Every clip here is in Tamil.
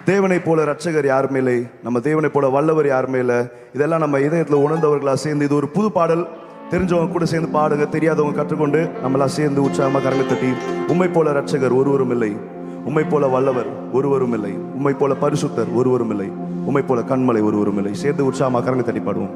தேவனை போல ரட்சகர் யாருமே இல்லை, நம்ம தேவனை போல வல்லவர் யாருமே இல்லை. இதெல்லாம் நம்ம இதயத்தில் உணர்ந்தவர்களாக சேர்ந்து இது ஒரு புது பாடல், தெரிஞ்சவங்க கூட சேர்ந்து பாடுங்க, தெரியாதவங்க கற்றுக்கொண்டு நம்மளா சேர்ந்து உற்சாகமாக கரங்களை தட்டி, உம்மை போல ரட்சகர் ஒருவரும் இல்லை, உம்மை போல வல்லவர் ஒருவரும் இல்லை, உம்மை போல பரிசுத்தர் ஒருவரும் இல்லை, உம்மை போல கண்மலை ஒருவரும் இல்லை. சேர்ந்து உற்சாகமாக கரங்களை தட்டி பாடுவோம்.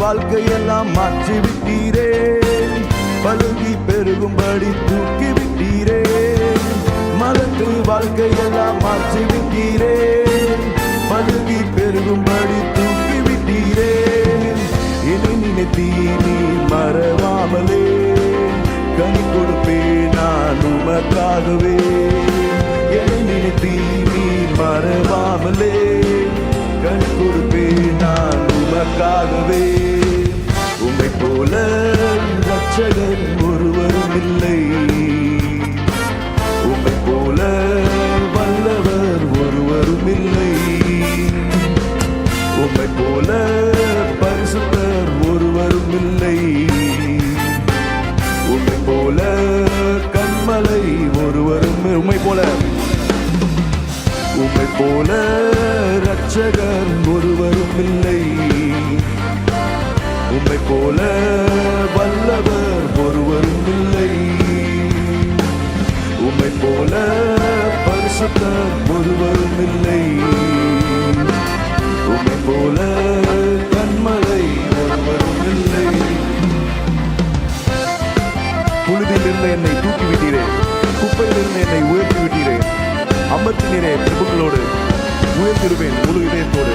வாழ்க்கையெல்லாம் மாற்றி விட்டீரே, பழுகி பெருகும்படி தூக்கி விட்டீரே. மலட்டு வாழ்க்கையெல்லாம் மாற்றி விட்டீரே, பழுகி பெருகும்படி தூக்கி விட்டீரே. என்னை நினைத்தீ நீ மறவாமலே, கனி கொடுப்பேன் நான் உமக்காகவே. என்னை நினைத்தீ நீ மறவாமலே, கனி கொடுப்பேன் நான் உமக்காகவே. உம்மை போல ரட்சகர் ஒருவரும் இல்லை, உம்மை போல வல்லவர் ஒருவரும் இல்லை, உம்மை போல பரிசுத்தர் ஒருவரும் இல்லை, உம்மை போல கண்மலை ஒருவரும். உம்மை போல உம்மை போல ரட்சகர் ஒருவரும் இல்லை, உம்மை போல வல்லவர் ஒருவரும் இல்லை, உம்மை போல பரிசுத்தர் ஒருவரும் இல்லை, உம்மை போல கண்மலை ஒருவரும் இல்லை. புழுதியிலிருந்து என்னை தூக்கி விட்டீரே, குப்பையிலிருந்து என்னை உயர்த்தி விட்டீரே. அமர்த்தினரே பிரபுக்களோடு உயர்த்திடுவேன் முழு இதயத்தோடு.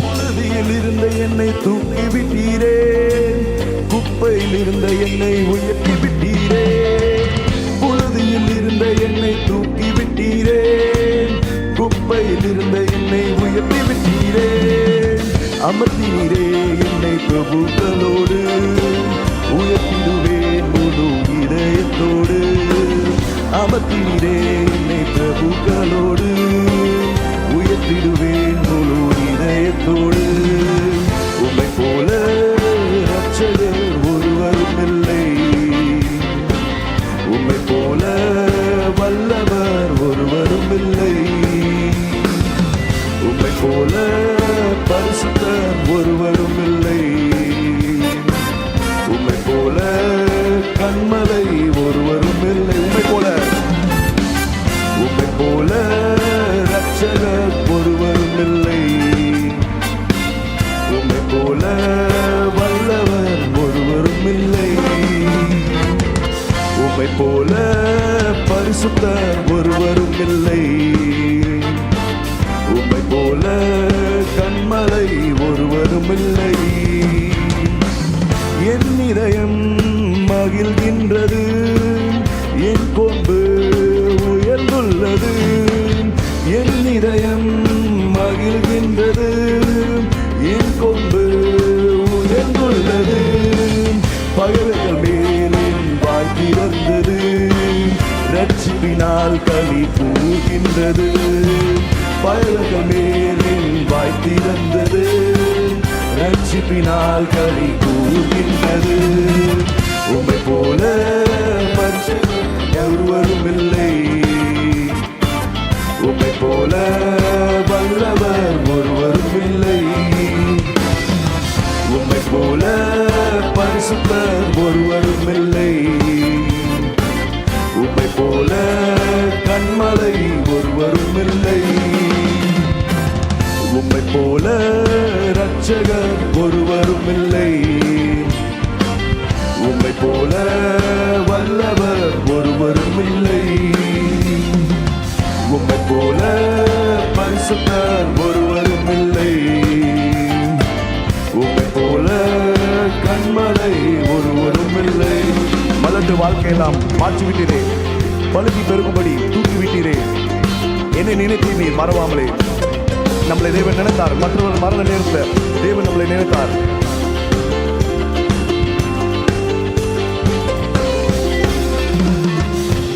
புழுதியில் இருந்த என்னை தூக்கி விட்டீரே, குப்பையில் இருந்த என்னை உயர்த்தி விட்டீரே. புழுதியில் இருந்த என்னை தூக்கி விட்டீரே, குப்பையில் இருந்த என்னை உயர்த்தி விட்டீரே. அமர்த்தினீரே என்னை பிரபுக்களோடு, உயர்த்திடுவேன் முழு இதயத்தோடு. அமர்த்தினீரே என்னை பிரபுக்களோடு, உயர்த்திடுவேன் முழு இதயத்தோடு. உம்மை போல ரட்சகர் ஒருவரும் இல்லை, உம்மை போல வல்லவர் ஒருவரும் இல்லை, உம்மை போல பரிசுத்தர் ஒருவரும் இல்லை, பரிசுத்தர் ஒருவரும் இல்லை. உம்மை போல கன்மலை ஒருவரும் இல்லை. என் இதயம் மகிழ்கின்றது, என் கொம்பு உயர்ந்துள்ளது. என் இதயம் மகிழ்கின்றது, என் கொம்பு உயர்ந்துள்ளது. பகைவர்கள் மேலின் வாய் திறந்தது, ரட்சிப்பினால் களி கூறுகின்றது. பகைவர்கள் மேலின் வாய் திறந்தது, ரட்சிப்பினால் களி கூறுகின்றது. உம்மை போல ஒருவரும் இல்லை. உம்மை போல வல்லவர் ஒருவரும் இல்லை. உம்மை போல பரிசுத்தர் ஒருவரும் இல்லை. உம்மை போல கன்மலை ஒருவரும் இல்லை. உம்மை போல இரட்சகர் ஒருவரும் இல்லை. உம்மை போல வல்லவர் ஒருவரும் இல்லை. உம்மை போல பரிசுத்தர் ஒருவரும் இல்லை. உம்மை போல கன்மலை ஒருவரும் இல்லை. மலட்டு வாழ்க்கையெல்லாம் மாற்றிவிட்டீரே, பழுகி பெருகும்படி தூக்கிவிட்டீரே. என்னை நினைத்து நீர் மறவாமலே. நம்மளை தேவன் நினைத்தார். மற்றவர்கள் மரண நேரத்தில் தேவன் நம்மளை நினைத்தார்.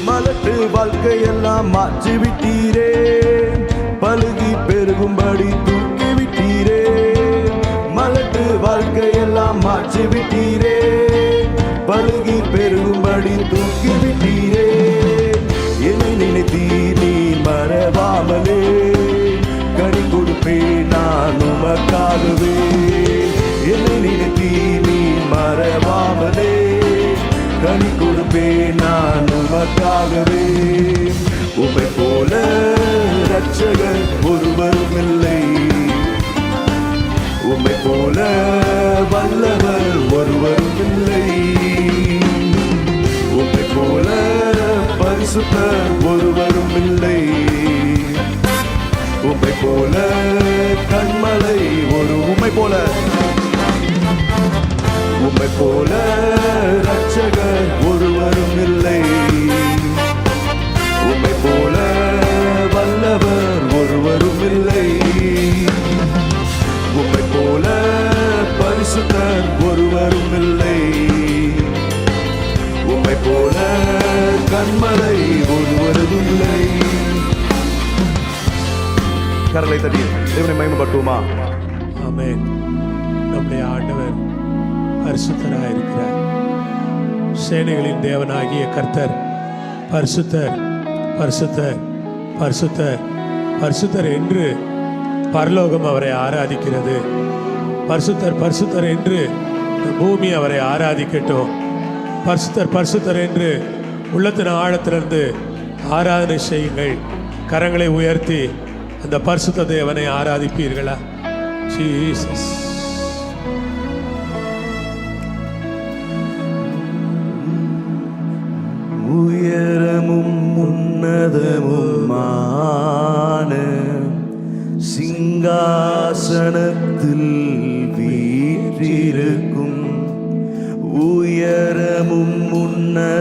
மலட்டு வாழ்க்கையெல்லாம் மாற்றிவிட்டீரே, பழுகி பெருகும்படி தூக்கிவிட்டீரே. மலட்டு வாழ்க்கையெல்லாம் மாற்றிவிட்டீரே, பழுகி பெருகும்படி தூக்கிவிட்டீரே. என்னை நினைத்தீர் நீ மறவாமலே, கனி கொடுப்பேன் நான் உமக்காகவே. என்னை நினைத்தீர் நீ மறவாமலே, கனி கொடுப்பேன் நான் உமக்காகவே. உம்மை போல இரட்சகர் ஒருவரும் இல்லை. உம்மை போல வல்லவர் ஒருவரும் இல்லை. உம்மை போல பரிசுத்தர் ஒருவரும் இல்லை. உம்மை போல கன்மலை உம்மை போல உம்மை போல இரட்சகர் ஒருவரும் இல்லை. உம்மை போல வல்லவர் ஒருவரும் இல்லை. உம்மை போல பரிசுத்தர் ஒருவரும் இல்லை. உம்மை போல கன்மலை ஒருவரும் இல்லை. கரலை தட்டி தேவனை மகிமைப்படுத்துவோமா? ஆமென். நம்முடைய ஆண்டவர் பரிசுத்தராக இருக்கிறார். சேனைகளின் தேவனாகிய கர்த்தர் பரிசுத்தர், பரிசுத்தர், பரிசுத்தர், பரிசுத்தர் என்று பரலோகம் அவரை ஆராதிக்கிறது. பரிசுத்தர், பரிசுத்தர் என்று பூமி அவரை ஆராதிக்கட்டும். பரிசுத்தர், பரிசுத்தர் என்று உள்ளத்தின் ஆழத்திலிருந்து ஆராதனை செய்யுங்கள். கரங்களை உயர்த்தி அந்த பரிசுத்த தேவனை ஆராதிப்பீர்களா? ஜீசஸ். உயரமும் உன்னதமுமான சிங்காசனத்தில் வீற்றிருக்கும், உயரமும் உன்னதமுமான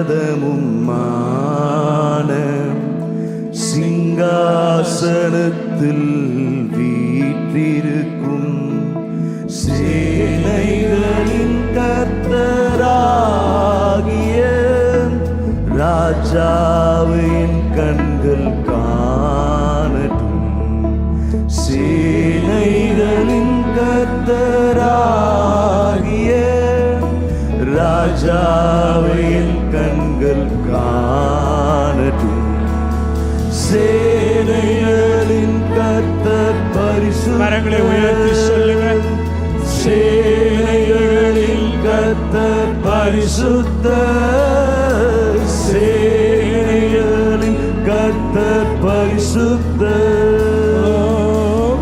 சிங்காசனத்தில் வீற்றிருக்கும் சேனைகளின் கர்த்தராகிய ராஜாவின் கண்கள் காணட்டும். சேனைகளின் கர்த்தராகிய ராஜாவின் கண்கள் காணட்டும். சேனைகளின் கர்த்தர் பரிசுத்தர். கரங்களை உயர்த்தி சொல்லுங்கள். சேனைகளின் கர்த்தர் பரிசுத்தர். சேனைகளின் கர்த்தர் பரிசுத்தர்.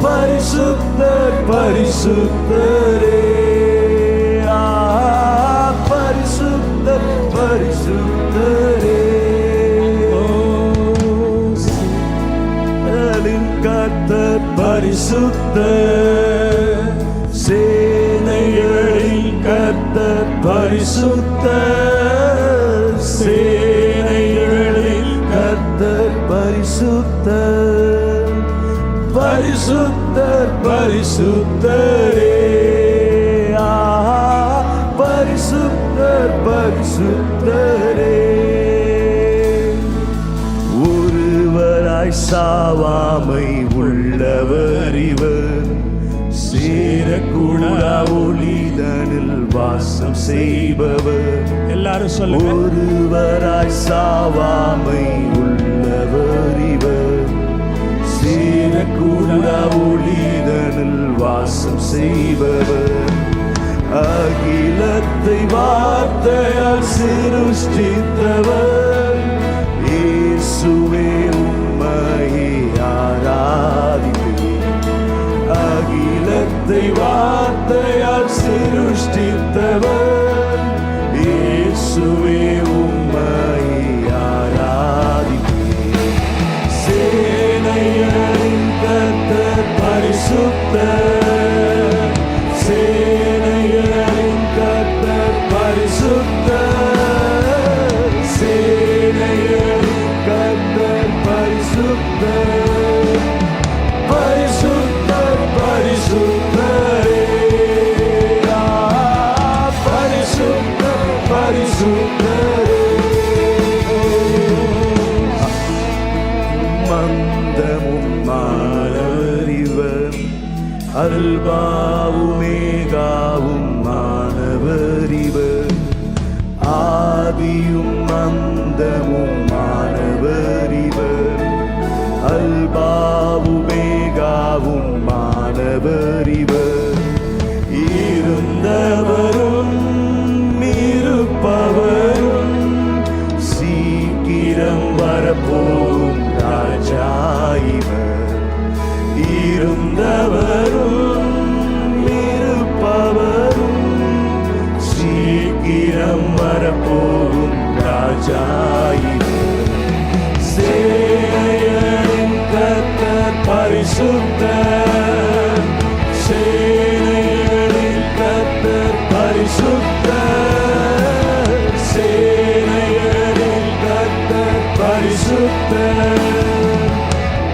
பரிசுத்தர், பரிசுத்தரே. பரிசுத்தர், பரிசுத்தரே. சேனைகளின் கர்த்தர் பரிசுத்தர், சேனைகளின் கர்த்தர் பரிசுத்தர், பரிசுத்தர் பரிசுத்தரே, பரிசுத்தர் பரிசுத்தரே. ஒருவராய் சாவாமை உள்ளவர் இவர், சேரக்கூடா ஒளிதனில் வாசம் செய்பவர். எல்லாரும் சொல்லுங்க. ஒருவராய் சாவாமை உள்ளவர் இவர், சேரக்கூடா ஒளிதனில் வாசம் செய்பவர். அகிலத்தை வார்த்தையால் சிருஷ்டித்தவர், இயேசுவே உம்மையே ஆராதிக்கிறேன். அகிலத்தை வார்த்தையால் சிருஷ்டித்தவர், இயேசுவே உம்மையே ஆராதிக்கிறேன். சேனைகளின் கர்த்தர் பரிசுத்தர், சேனைகளின் கர்த்தர் பரிசுத்தர், சேனைகளின் கர்த்தர் பரிசுத்தர், பரிசுத்தர் பரிசுத்தரே, பரிசுத்தர் பரிசுத்தரே. மந்தமும் மாணவர் இவர், அல்பாவுமேகாவும் மாணவர் இவர், ஆதியும் அந்தமும் மாணவர் இவர், அல்பாவுமேகாவும் மாணவர் இவர். இருந்தவரும் இருப்பவரும் சீக்கிரம் வரப்போகும் ராஜா இவர். இருந்தவரும் இருப்பவரும் சீக்கிரம் வரப்போகும் ராஜா இவர். சேனைகளின் கர்த்தர் பரிசுத்தர், சேனைகளின் கர்த்தர் பரிசுத்தர், சேனைகளின் கர்த்தர் பரிசுத்தர்,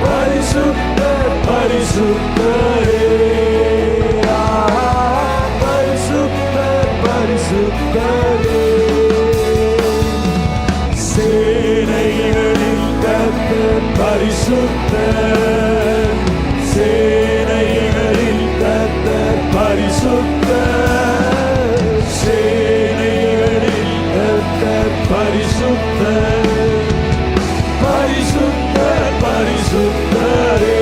பரிசுத்தர் பரிசுத்தரே, பரிசுத்தர் பரிசுத்தரே. சேனைகளின் கர்த்தர் பரிசுத்தர், சேனைகளின் கர்த்தர் பரிசுத்தர், சேனைகளின் கர்த்தர் பரிசுத்தர், பரிசுத்தர் பரிசுத்தரே,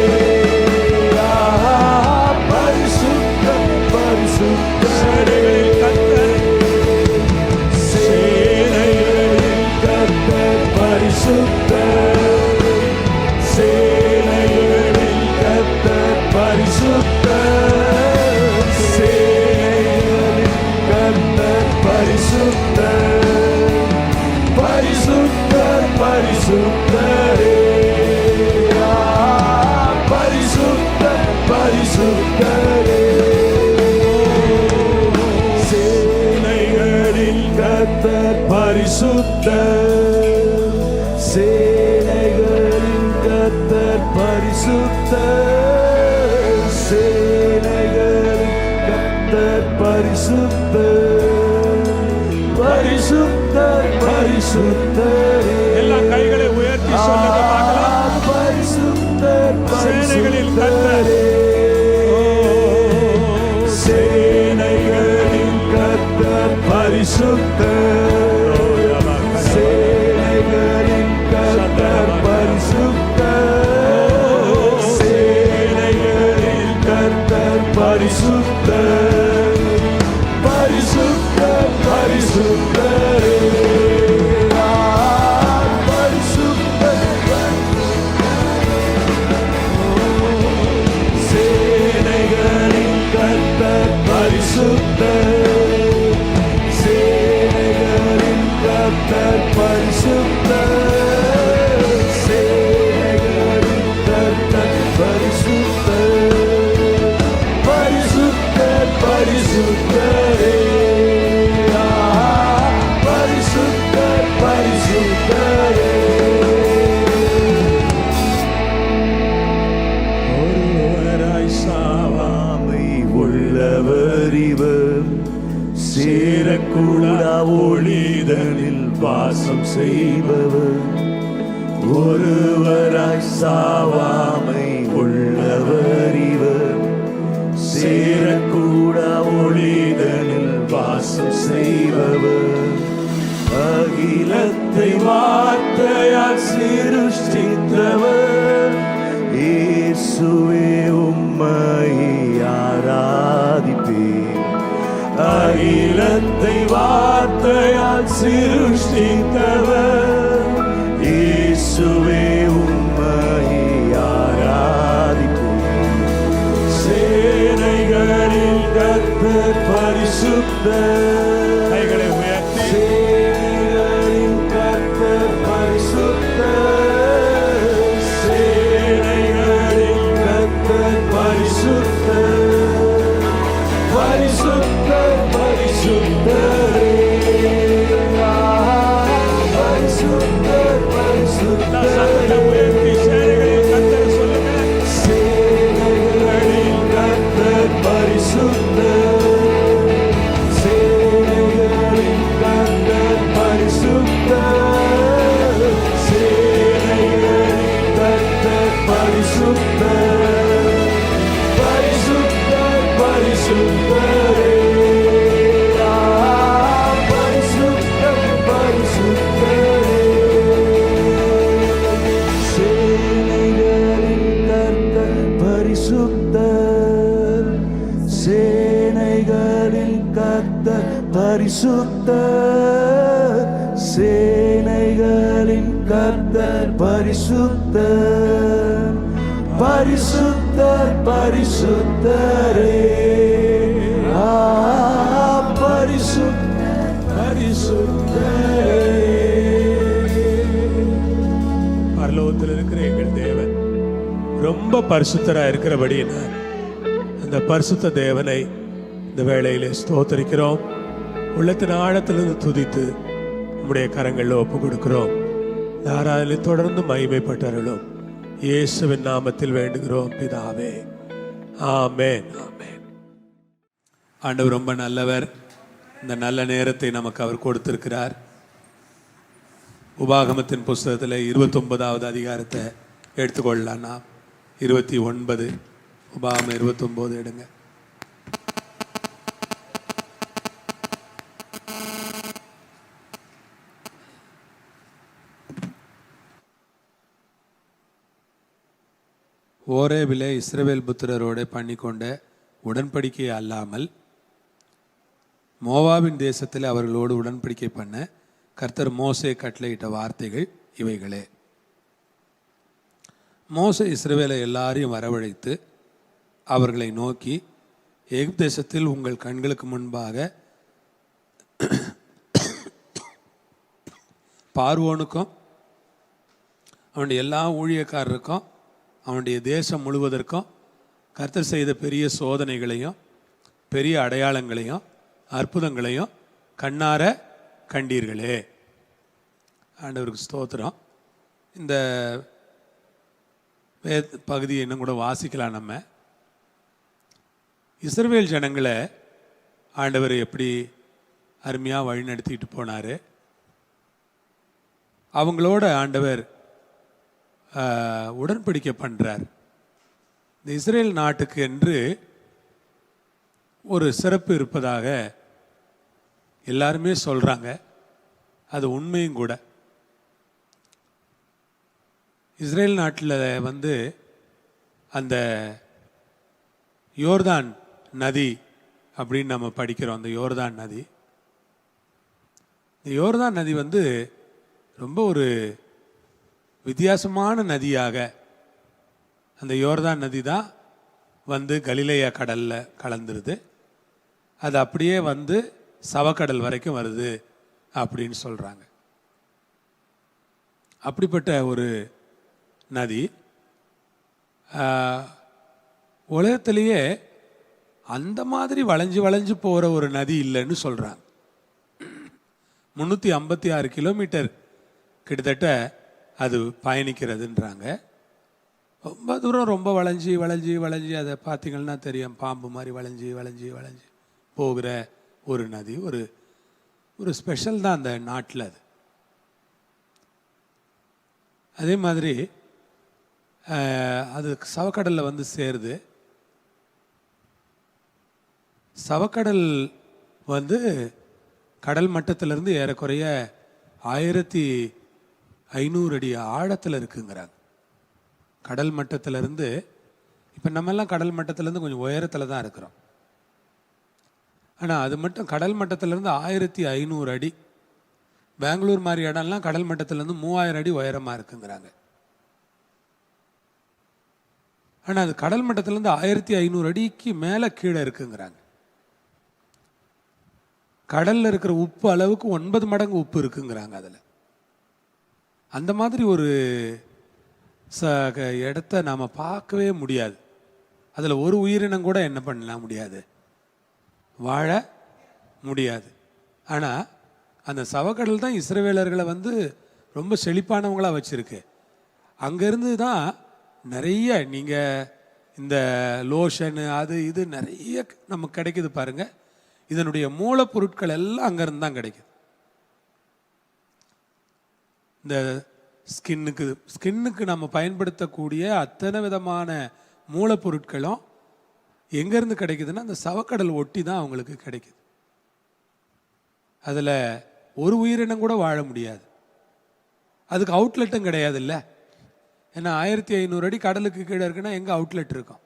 பரிசுத்தர் பரிசுத்தரே. சேனைகளின் கர்த்தர் பரிசுத்தர், சேனைகளின் கர்த்தர் பரிசுத்தர், சேனைகளின் கர்த்தர் பரிசுத்தர், பரிசுத்தர் பரிசுத்தரே, பரிசுத்தர் பரிசுத்தரே. சேனைகளின் கர்த்தர் பரிசுத்தர், சேனைகளின் கர்த்தர் பரிசுத்தர், சேனைகளின் கர்த்தர் பரிசுத்தர், பரிசுத்தர் பரிசுத்தரே. எல்லா கைகளை உயர்த்தி சொல்லுங்க பார்க்கலாம். பரிசுத்தர் சேனைகளின் கர்த்தர், சேனைகளின் கர்த்தர் பரிசுத்தர், சேனைகளின் கர்த்தர் பரிசுத்தர், சேனைகளின் கர்த்தர் பரிசுத்தர், பரிசுத்தர் பரிசுத்தரே, பரிசுத்தர். சேனைகளின் கர்த்தர் பரிசுத்தர், சேனைகளின் ஒளிதனில் வாசம் செய்பவர், ஒருவராய் சாவாமை உள்ளவர் இவர். சேரக்கூட ஒளிதனில் வாசம் செய்பவர், அகிலத்தை வார்த்தையால் சிருஷ்டித்தவர். இயேசுவே உம்மை ஆராதிப்பேன். அகிலத்தை வார்த்தையால் சிருஷ்டித்தவர். இயேசுவே உம்மை ஆராதிப்பேன். சேனைகளில் கர்த்தர் பரிசுத்தர். கைகளை உயர்த்தி சேனைகளில் கர்த்தர் பரிசுத்தர். சேனைகளில் கர்த்தர் பரிசுத்தர். பரிசுத்தர் பரிசுத்தரே. பரிசுத்தர் பரிசுத்தரே. உயர்த்தி சேனைகளில் கர்த்தர் சொல்லுங்க. சேனைகளில் கர்த்தர் பரிசுத்தர். சேனைகளில் கர்த்தர் பரிசுத்தர். சேனைகளில் கர்த்தர் பரிசுத்தர். பரிசுத்தர் பரிசுத்தரே. பரிசுத்தர் பரிசுத்தரே. சேனைகளின் கர்த்தர் பரிசுத்தர். சேனைகளின் கர்த்தர் பரிசுத்தர். சேனைகளின் கர்த்தர் பரிசுத்தர். பரிசுத்தர் பரிசுத்தரே. பரிசுத்தர் பரிசுத்தரே. பரலோகத்தில் இருக்கிற எங்கள் தேவன் ரொம்ப பரிசுத்தரா இருக்கிறபடியினால் அந்த பரிசுத்த தேவனை இந்த வேளையிலே ஸ்தோத்தரிக்கிறோம். உள்ளத்தின் ஆழத்திலிருந்து துதித்து நம்முடைய கரங்களில் ஒப்பு கொடுக்கிறோம். ஆராதனை தொடர்ந்து மகிமைப்பட்டருளும் இயேசுவின் நாமத்தில் வேண்டுகிறோம் பிதாவே, ஆமென். ஆமென். ஆண்டவர் ரொம்ப நல்லவர். இந்த நல்ல நேரத்தை நமக்கு அவர் கொடுத்திருக்கிறார். உபாகமத்தின் புஸ்தகத்தில் 29வது அதிகாரத்தை எடுத்துக்கொள்ளலாம். நாம் 29, உபாகமம் 29 எடுங்க. ஓரேபிலே இஸ்ரவேல் புத்திரரோடு பண்ணிக்கொண்ட உடன்படிக்கை அல்லாமல் மோவாபின் தேசத்தில் அவர்களோடு உடன்படிக்கை பண்ண கர்த்தர் மோசே கட்டளையிட்ட வார்த்தைகள் இவைகளே. மோசே இஸ்ரவேலை எல்லாரையும் வரவழைத்து அவர்களை நோக்கி, எகிப்து தேசத்தில் உங்கள் கண்களுக்கு முன்பாக பார்வோனுக்கும் அவனுடைய எல்லா ஊழியக்காரருக்கும் அவனுடைய தேசம் முழுவதற்கும் கர்த்தர் செய்த பெரிய சோதனைகளையும் பெரிய அடையாளங்களையும் அற்புதங்களையும் கண்ணார கண்டீர்களே. ஆண்டவருக்கு ஸ்தோத்திரம். இந்த பகுதியை இன்னும் கூட வாசிக்கலாம். நம்ம இஸ்ரவேல் ஜனங்களை ஆண்டவர் எப்படி அருமையாக வழி நடத்திட்டு போனார். அவங்களோட ஆண்டவர் உடன்படிக்கை பண்ணுறார். இந்த இஸ்ரேல் நாட்டுக்கு என்று ஒரு சிறப்பு இருப்பதாக எல்லாருமே சொல்கிறாங்க. அது உண்மையும் கூட. இஸ்ரேல் நாட்டில் அந்த யோர்தான் நதி அப்படின்னு நம்ம படிக்கிறோம். அந்த யோர்தான் நதி, இந்த யோர்தான் நதி ரொம்ப ஒரு வித்தியாசமான நதியாக, அந்த யோர்தான் நதி தான் கலிலேயா கடலில் கலந்துருது. அது அப்படியே சவக்கடல் வரைக்கும் வருது அப்படின்னு சொல்கிறாங்க. அப்படிப்பட்ட ஒரு நதி உலகத்திலேயே அந்த மாதிரி வளைஞ்சு வளைஞ்சு போகிற ஒரு நதி இல்லைன்னு சொல்கிறாங்க. 356 கிலோமீட்டர் கிட்டத்தட்ட அது பயணிக்கிறதுன்றாங்க. ரொம்ப தூரம் ரொம்ப வளைஞ்சி வளைஞ்சி வளைஞ்சி அதை பார்த்திங்கன்னா தெரியும், பாம்பு மாதிரி வளைஞ்சி வளைஞ்சி வளைஞ்சி போகிற ஒரு நதி, ஒரு ஒரு ஸ்பெஷல் தான் அந்த நாட்டில். அதே மாதிரி அது சவக்கடலில் வந்து சேருது. சவக்கடல் வந்து கடல் மட்டத்திலிருந்து ஏறக்குறைய 1500 அடி ஆழத்தில் இருக்குங்கிறாங்க. கடல் மட்டத்திலிருந்து, இப்போ நம்மெல்லாம் கடல் மட்டத்திலேருந்து கொஞ்சம் உயரத்தில் தான் இருக்கிறோம். ஆனால் அது மட்டும் கடல் மட்டத்திலேருந்து 1500 அடி. பெங்களூர் மாதிரி இடம்லாம் கடல் மட்டத்திலேருந்து 3000 அடி உயரமாக இருக்குங்கிறாங்க. ஆனால் அது கடல் மட்டத்திலேருந்து 1500 அடிக்கு மேலே கீழே இருக்குங்கிறாங்க. கடலில் இருக்கிற உப்பு அளவுக்கு 9 மடங்கு உப்பு இருக்குங்கிறாங்க அதில். அந்த மாதிரி ஒரு இடத்த நாம் பார்க்கவே முடியாது. அதில் ஒரு உயிரினம் கூட என்ன பண்ணலாம் முடியாது, வாழ முடியாது. ஆனால் அந்த சவக்கடல் தான் இஸ்ரவேலர்களை வந்து ரொம்ப செழிப்பானவங்களாக வச்சுருக்கு. அங்கேருந்து தான் நிறைய நீங்கள் இந்த லோஷனு அது இது நிறைய நமக்கு கிடைக்குது பாருங்கள். இதனுடைய மூலப்பொருட்கள் எல்லாம் அங்கேருந்து தான் கிடைக்குது. இந்த ஸ்கின்னுக்கு நம்ம பயன்படுத்தக்கூடிய அத்தனை விதமான மூலப்பொருட்களும் எங்கேருந்து கிடைக்குதுன்னா அந்த சவக்கடல் ஒட்டி தான் அவங்களுக்கு கிடைக்குது. அதில் ஒரு உயிரினம் கூட வாழ முடியாது. அதுக்கு அவுட்லெட்டும் கிடையாது இல்லை. ஏன்னா 1500 அடி கடலுக்கு கீழே இருக்குன்னா எங்கே அவுட்லெட் இருக்கும்?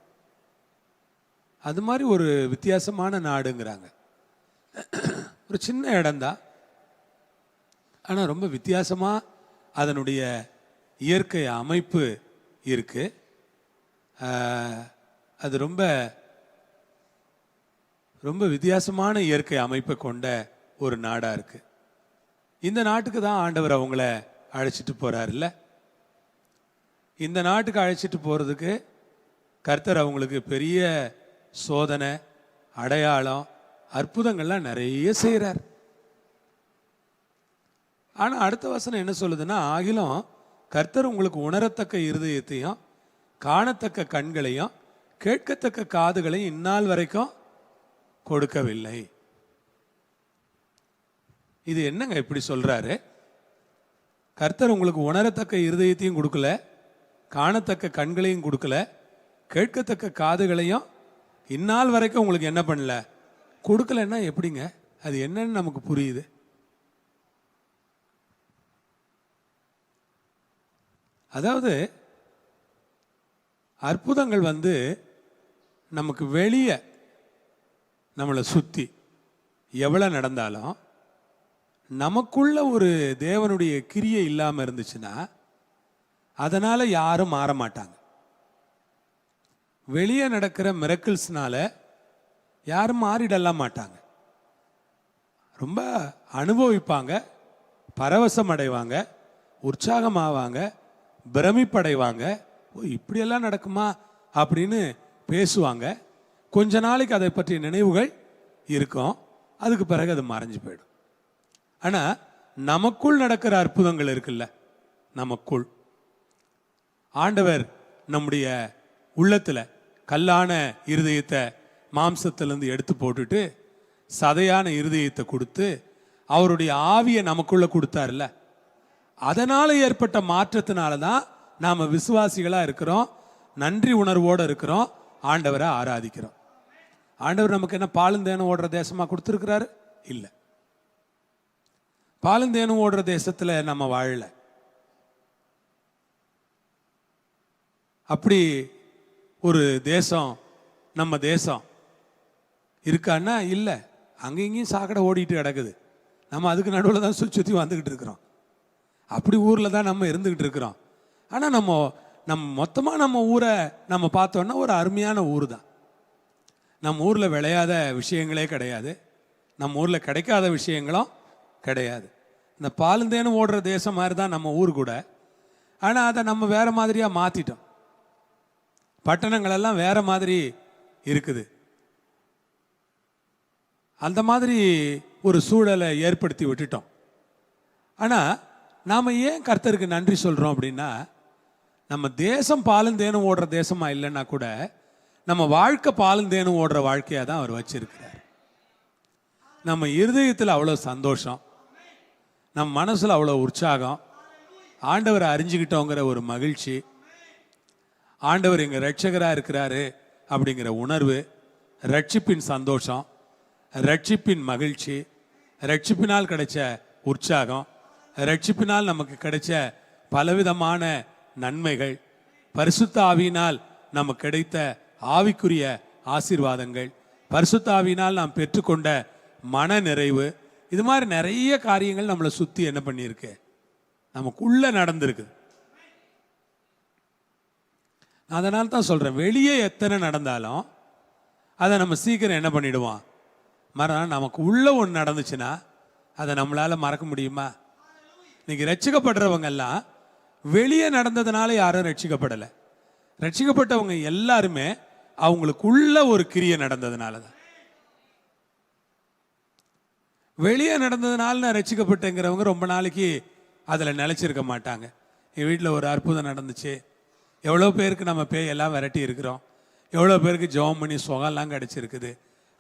அது மாதிரி ஒரு வித்தியாசமான நாடுங்கிறாங்க. ஒரு சின்ன இடம்தான், ஆனால் ரொம்ப வித்தியாசமாக அதனுடைய இயற்கை அமைப்பு இருக்கு. அது ரொம்ப ரொம்ப வித்தியாசமான இயற்கை அமைப்பை கொண்ட ஒரு நாடாக இருக்கு. இந்த நாட்டுக்கு தான் ஆண்டவர் அவங்கள அழைச்சிட்டு போறாருல்ல. இந்த நாட்டுக்கு அழைச்சிட்டு போகிறதுக்கு கர்த்தர் அவங்களுக்கு பெரிய சோதனை, அடையாளம், அற்புதங்கள்லாம் நிறைய செய்கிறார். ஆனால் அடுத்த வசனம் என்ன சொல்லுதுன்னா, ஆகிலும் கர்த்தர் உங்களுக்கு உணரத்தக்க இருதயத்தையும் காணத்தக்க கண்களையும் கேட்கத்தக்க காதுகளையும் இந்நாள் வரைக்கும் கொடுக்கவில்லை. இது என்னங்க இப்படி சொல்றாரு? கர்த்தர் உங்களுக்கு உணரத்தக்க இருதயத்தையும் கொடுக்கல, காணத்தக்க கண்களையும் கொடுக்கல, கேட்கத்தக்க காதுகளையும் இந்நாள் வரைக்கும் உங்களுக்கு என்ன பண்ணல, கொடுக்கலன்னா எப்படிங்க? அது என்னன்னு நமக்கு புரியுது. அதாவது அற்புதங்கள் வந்து நமக்கு வெளியே நம்மளை சுற்றி எவ்வளோ நடந்தாலும் நமக்குள்ள ஒரு தேவனுடைய கிரியை இல்லாமல் இருந்துச்சுன்னா அதனால் யாரும் மாற மாட்டாங்க. வெளியே நடக்கிற மிரக்கிள்ஸ்னால யாரும் மாறிடலாம் மாட்டாங்க. ரொம்ப அனுபவிப்பாங்க, பரவசம் அடைவாங்க, உற்சாகமாவாங்க, பிரமிப்படைவாங்க. ஓ இப்படியெல்லாம் நடக்குமா அப்படின்னு பேசுவாங்க. கொஞ்ச நாளைக்கு அதை பற்றிய நினைவுகள் இருக்கும், அதுக்கு பிறகு அது மறைஞ்சு போயிடும். ஆனால் நமக்குள் நடக்கிற அற்புதங்கள் இருக்குல்ல, நமக்குள் ஆண்டவர் நம்முடைய உள்ளத்தில் கல்லான இருதயத்தை மாம்சத்திலேருந்து எடுத்து போட்டுட்டு சதையான இருதயத்தை கொடுத்து அவருடைய ஆவியை நமக்குள்ள கொடுத்தார்ல, அதனால் ஏற்பட்ட மாற்றத்தினால தான் நாம் விசுவாசிகளாக இருக்கிறோம், நன்றி உணர்வோடு இருக்கிறோம், ஆண்டவரை ஆராதிக்கிறோம். ஆண்டவர் நமக்கு என்ன பாலுந்தேனும் ஓடுற தேசமாக கொடுத்துருக்கிறாரு? இல்லை. பாலுந்தேனும் ஓடுற தேசத்தில் நம்ம வாழல. அப்படி ஒரு தேசம் நம்ம தேசம் இருக்கான்னா இல்லை. அங்கே இங்கேயும் சாக்கடை ஓடிட்டு கிடக்குது, நம்ம அதுக்கு நடுவில் தான் சுற்றி சுற்றி வந்துக்கிட்டு இருக்கிறோம். அப்படி ஊரில் தான் நம்ம இருந்துக்கிட்டு இருக்கிறோம். ஆனால் நம்ம மொத்தமாக நம்ம ஊரை நம்ம பார்த்தோன்னா ஒரு அருமையான ஊர் தான். நம்ம ஊரில் விளையாத விஷயங்களே கிடையாது, நம்ம ஊரில் கிடைக்காத விஷயங்களும் கிடையாது. இந்த பாலுந்தேனும் ஓடுற தேசம் மாதிரி தான் நம்ம ஊர் கூட. ஆனால் அதை நம்ம வேறு மாதிரியாக மாற்றிட்டோம். பட்டணங்களெல்லாம் வேறு மாதிரி இருக்குது. அந்த மாதிரி ஒரு சூழலை ஏற்படுத்தி விட்டுட்டோம். ஆனால் நாம் ஏன் கர்த்தருக்கு நன்றி சொல்கிறோம் அப்படின்னா, நம்ம தேசம் பாலுந்தேனும் ஓடுற தேசமாக இல்லைன்னா கூட நம்ம வாழ்க்கை பாலுந்தேனும் ஓடுற வாழ்க்கையாக தான் அவர் வச்சிருக்கிறார். நம்ம இருதயத்தில் அவ்வளோ சந்தோஷம், நம்ம மனசில் அவ்வளோ உற்சாகம், ஆண்டவரை அறிஞ்சுக்கிட்டோங்கிற ஒரு மகிழ்ச்சி, ஆண்டவர் எங்கள் ரட்சகராக இருக்கிறாரு அப்படிங்கிற உணர்வு, ரட்சிப்பின் சந்தோஷம், ரட்சிப்பின் மகிழ்ச்சி, ரட்சிப்பினால் கிடைச்ச உற்சாகம், ரட்சிப்பினால் நமக்கு கிடைச்ச பலவிதமான நன்மைகள், பரிசுத்த ஆவியினால் நமக்கு கிடைத்த ஆவிக்குரிய ஆசீர்வாதங்கள், பரிசுத்த ஆவியினால் நாம் பெற்றுக்கொண்ட மன நிறைவு, இது மாதிரி நிறைய காரியங்கள் நம்மளை சுற்றி என்ன பண்ணியிருக்கு, நமக்குள்ள நடந்திருக்கு. அதனால தான் சொல்கிறேன், வெளியே எத்தனை நடந்தாலும் அதை நம்ம சீக்கிரம் என்ன பண்ணிடுவோம், நமக்கு உள்ள ஒன்று நடந்துச்சுன்னா அதை நம்மளால் மறக்க முடியுமா? இன்னைக்கு ரட்சிக்கப்படுறவங்கெல்லாம் வெளியே நடந்ததுனால யாரும் ரட்சிக்கப்படலை. ரட்சிக்கப்பட்டவங்க எல்லாருமே அவங்களுக்குள்ள ஒரு கிரியை நடந்ததுனால தான். வெளியே நடந்ததுனால நான் ரட்சிக்கப்பட்டேங்கிறவங்க ரொம்ப நாளைக்கு அதில் நிலைச்சிருக்க மாட்டாங்க. என் வீட்டில் ஒரு அற்புதம் நடந்துச்சு, எவ்வளோ பேருக்கு நம்ம பேயெல்லாம் விரட்டி இருக்கிறோம், எவ்வளோ பேருக்கு ஜெபம் பண்ணி சுகம்லாம் கிடச்சிருக்குது.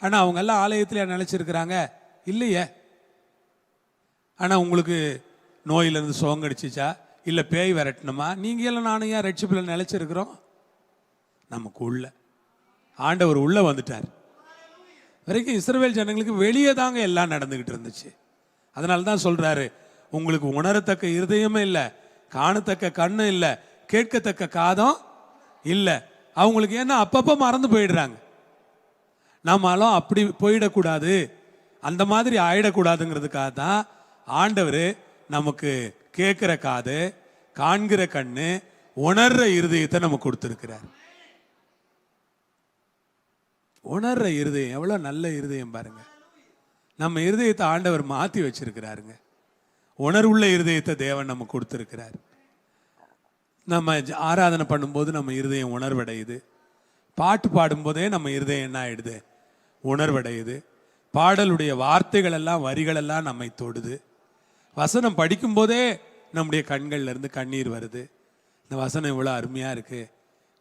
ஆனால் அவங்கெல்லாம் ஆலயத்தில் நிலைச்சிருக்கிறாங்க இல்லையே. ஆனால் உங்களுக்கு நோயிலேருந்து சுகம் கிடச்சிச்சா, இல்லை பேய் விரட்டணுமா? நீங்கள் எல்லாம் நானும் ஏன் ரட்சிப்பில் நிலைச்சிருக்கிறோம்? நமக்கு உள்ள ஆண்டவர் உள்ள வந்துட்டார். வரைக்கும் இஸ்ரவேல் ஜனங்களுக்கு வெளியே தாங்க எல்லாம் நடந்துக்கிட்டு இருந்துச்சு. அதனால தான் சொல்கிறாரு, உங்களுக்கு உணரத்தக்க இருதயமே இல்லை, காணத்தக்க கண்ணு இல்லை, கேட்கத்தக்க காதும் இல்லை. அவங்களுக்கு ஏன்னா அப்பப்போ மறந்து போயிடுறாங்க. நம்மளும் அப்படி போயிடக்கூடாது, அந்த மாதிரி ஆயிடக்கூடாதுங்கிறதுக்காக தான் ஆண்டவர் நமக்கு கேட்குற காது, காண்கிற கண்ணு, உணர்ற இருதயத்தை நமக்கு கொடுத்துருக்கிறார். உணர்ற இருதயம் எவ்வளோ நல்ல இருதயம் பாருங்க. நம்ம இருதயத்தை ஆண்டவர் மாற்றி வச்சிருக்கிறாருங்க. உணர்வுள்ள இருதயத்தை தேவன் நமக்கு கொடுத்துருக்கிறார். நம்ம ஆராதனை பண்ணும்போது நம்ம இருதயம் உணர்வடையுது, பாட்டு பாடும்போதே நம்ம இருதயம் என்ன ஆயிடுது, உணர்வடையுது. பாடலுடைய வார்த்தைகள் எல்லாம் வரிகள் எல்லாம் நம்மை தொடுது. வசனம் படிக்கும்போதே நம்முடைய கண்கள்ல இருந்து கண்ணீர் வருது. இந்த வசனம் இவ்வளோ அருமையாக இருக்கு,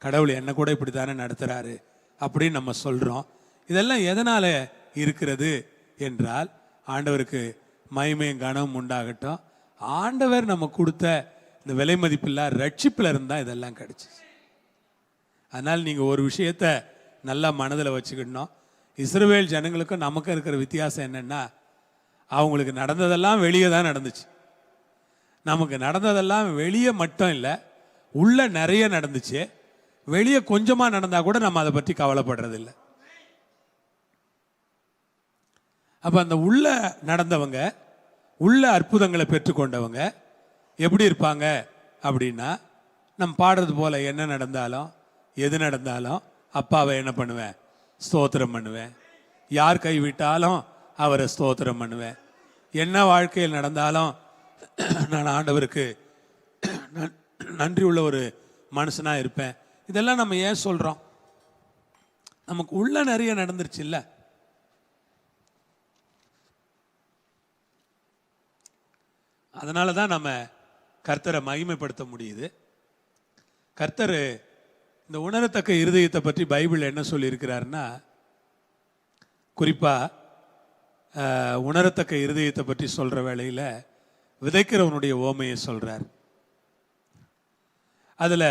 கடவுள் என்ன கூட இப்படி தானே நடத்துறாரு அப்படின்னு நம்ம சொல்கிறோம். இதெல்லாம் எதனால் இருக்கிறது என்றால், ஆண்டவருக்கு மகிமையும் கனமும் உண்டாகட்டும். ஆண்டவர் நம்ம கொடுத்த இந்த விலை மதிப்பில்லா ரட்சிப்பில் இருந்தால் இதெல்லாம் கிடைச்சிச்சு. அதனால் நீங்கள் ஒரு விஷயத்தை நல்லா மனதில் வச்சுக்கிடணும். இஸ்ரவேல் ஜனங்களுக்கும் நமக்கும் இருக்கிற வித்தியாசம் என்னென்னா, அவங்களுக்கு நடந்ததெல்லாம் வெளியே தான் நடந்துச்சு. நமக்கு நடந்ததெல்லாம் வெளியே மட்டும் இல்லை, உள்ள நிறைய நடந்துச்சு. வெளியே கொஞ்சமாக நடந்தால் கூட நம்ம அதை பற்றி கவலைப்படுறதில்லை. அப்போ அந்த உள்ள நடந்தவங்க, உள்ள அற்புதங்களை பெற்றுக்கொண்டவங்க எப்படி இருப்பாங்க அப்படின்னா, நம்ம பாடுறது போல என்ன நடந்தாலும் எது நடந்தாலும் அப்பாவை என்ன பண்ணுவேன், ஸ்தோத்திரம் பண்ணுவேன். யார் கைவிட்டாலும் அவரை ஸ்தோத்திரம் பண்ணுவேன். என்ன வாழ்க்கையில் நடந்தாலும் நான் ஆண்டவருக்கு நன்றி உள்ள ஒரு மனுஷனாக இருப்பேன். இதெல்லாம் நம்ம ஏன் சொல்கிறோம்? நமக்கு உள்ள நிறைய நடந்துருச்சு இல்லை? அதனால தான் நம்ம கர்த்தரை மகிமைப்படுத்த முடியுது. கர்த்தர் இந்த உணரத்தக்க இருதயத்தை பற்றி பைபிள் என்ன சொல்லியிருக்கிறாருன்னா, குறிப்பாக உணரத்தக்க இருதயத்தை பற்றி சொல்கிற வேளையில் விதைக்கிறவனுடைய ஓமையை சொல்கிறார். அதில்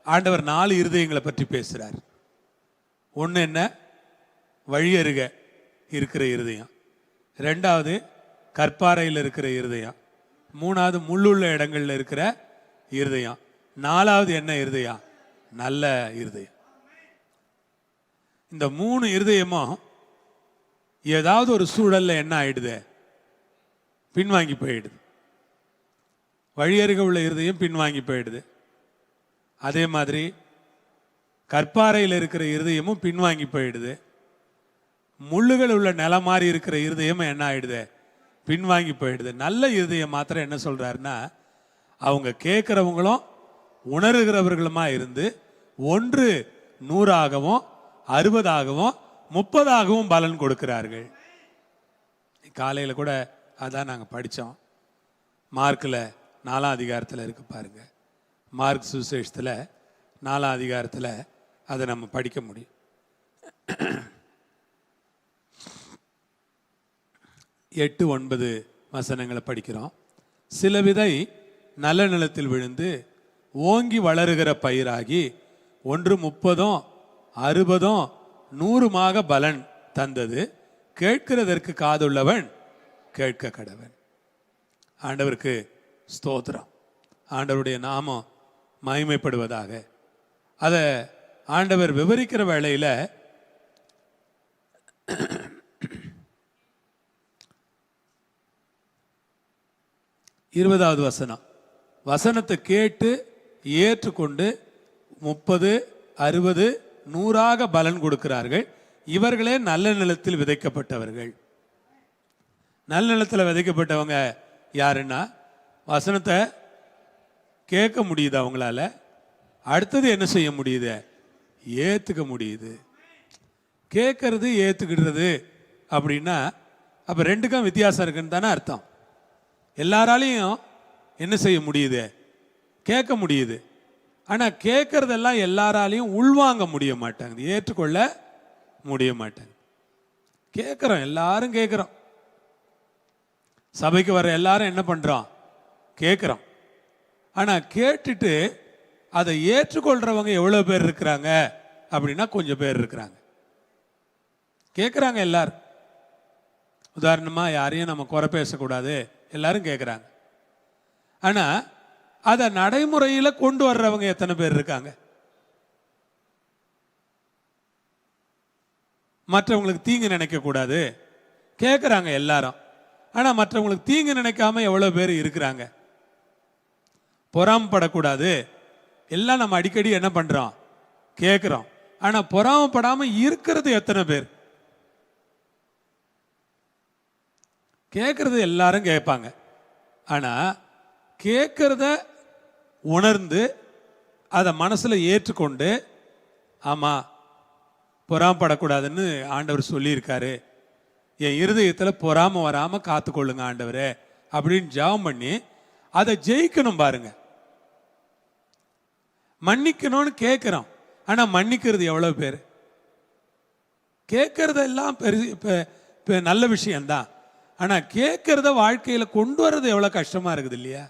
ஆண்டவர் 4 இருதயங்களை பற்றி பேசுகிறார். ஒன்று என்ன, வழியருக இருக்கிற இருதயம். 2வது கற்பாறையில் இருக்கிற இருதயம். 3வது முள்ளுள்ள இடங்களில் இருக்கிற இருதயம். 4வது என்ன இருதயம், நல்ல இருதயம். இந்த 3 இருதயமும் ஏதாவது ஒரு சூழல்ல என்ன ஆயிடுது, பின்வாங்கி போயிடுது. வழியருக உள்ள இருதயம் பின்வாங்கி போயிடுது. அதே மாதிரி கற்பாறையில் இருக்கிற இருதயமும் பின்வாங்கி போயிடுது. முள்ளுகள் உள்ள நிலம் மாதிரி இருக்கிற இருதயமும் என்ன ஆயிடுது, பின்வாங்கி போயிடுது. நல்ல இருதயம் மாத்திரம் என்ன சொல்றாருன்னா, அவங்க கேட்கிறவங்களும் உணர்கிறவர்களுமா இருந்து 1 100ஆகவும் 60ஆகவும் 30ஆகவும் பலன் கொடுக்கிறார்கள். காலையில் கூட அதான் நாங்கள் படித்தோம். மார்க்கில் 4ஆம் அதிகாரத்தில் இருக்கு பாருங்க. மார்க் சுவிசேஷத்தில் 4ஆம் அதிகாரத்தில் அதை நம்ம படிக்க முடியும். 8, 9 வசனங்களை படிக்கிறோம். சில விதை நல்ல நிலத்தில் விழுந்து ஓங்கி வளருகிற பயிராகி 1 30, 60, 100 பலன் தந்தது. கேட்கிறதற்கு காதுள்ளவன் கேட்க கடவன். ஆண்டவருக்கு ஸ்தோத்திரம். ஆண்டவருடைய நாமம் மகிமைப்படுவதாக. அதை ஆண்டவர் விவரிக்கிற வேளையில் 20வது வசனம், வசனத்தை கேட்டு ஏற்றுக்கொண்டு 30, 60, 100 பலன் கொடுக்கிறார்கள். இவர்களே நல்ல நிலத்தில் விதைக்கப்பட்டவர்கள். நல்ல நிலத்தில் விதைக்கப்பட்டவங்க யாருன்னா, வசனத்தை கேட்க முடியுது அவங்களால, அடுத்தது என்ன செய்ய முடியுது? ஏற்றுக்க முடியுது. கேட்கறது ஏற்றுக்கிடுறது அப்படின்னா அப்போ ரெண்டுக்கும் வித்தியாசம் இருக்குன்னு தானே அர்த்தம். எல்லாராலையும் என்ன செய்ய முடியுது? கேட்க முடியுது. ஆனால் கேட்கறதெல்லாம் எல்லாராலையும் உள்வாங்க முடிய மாட்டாங்க, ஏற்றுக்கொள்ள முடிய மாட்டாங்க. கேட்குறோம், எல்லாரும் கேட்குறோம். சபைக்கு வர எல்லாரும் என்ன பண்ணுறோம்? கேட்குறோம். ஆனால் கேட்டுட்டு அதை ஏற்றுக்கொள்கிறவங்க எவ்வளோ பேர் இருக்கிறாங்க அப்படின்னா கொஞ்சம் பேர் இருக்கிறாங்க. கேட்குறாங்க எல்லாரும். உதாரணமாக யாரையும் நம்ம குறை பேசக்கூடாது, எல்லாரும் கேட்குறாங்க. ஆனால் அதை நடைமுறையில் கொண்டு வர்றவங்க எத்தனை பேர் இருக்காங்க? மற்றவங்களுக்கு தீங்கு நினைக்கக்கூடாது கேட்குறாங்க எல்லாரும். ஆனால் மற்றவங்களுக்கு தீங்கு நினைக்காம எவ்வளோ பேர் இருக்கிறாங்க? பொறாமப்படக்கூடாது எல்லாம் நம்ம அடிக்கடி என்ன பண்ணுறோம்? கேட்குறோம். ஆனால் பொறாமப்படாமல் இருக்கிறது எத்தனை பேர்? கேட்கறது எல்லாரும் கேட்பாங்க. ஆனால் கேட்கறத உணர்ந்து அதை மனசில் ஏற்றுக்கொண்டு, ஆமாம் பொறாமப்படக்கூடாதுன்னு ஆண்டவர் சொல்லியிருக்காரு, என் இருதயத்தில் பொறாம வராமல் காத்துக்கொள்ளுங்க ஆண்டவரே அப்படின்னு ஜெபம் பண்ணி அதை ஜெயிக்கணும். பாருங்க, மன்னிக்கணும்னு கேட்குறோம், ஆனால் மன்னிக்கிறது எவ்வளோ பேர்? கேட்கறதெல்லாம் நல்ல விஷயம்தான், ஆனால் கேட்கறத வாழ்க்கையில் கொண்டு வர்றது எவ்வளோ கஷ்டமாக இருக்குது இல்லையா?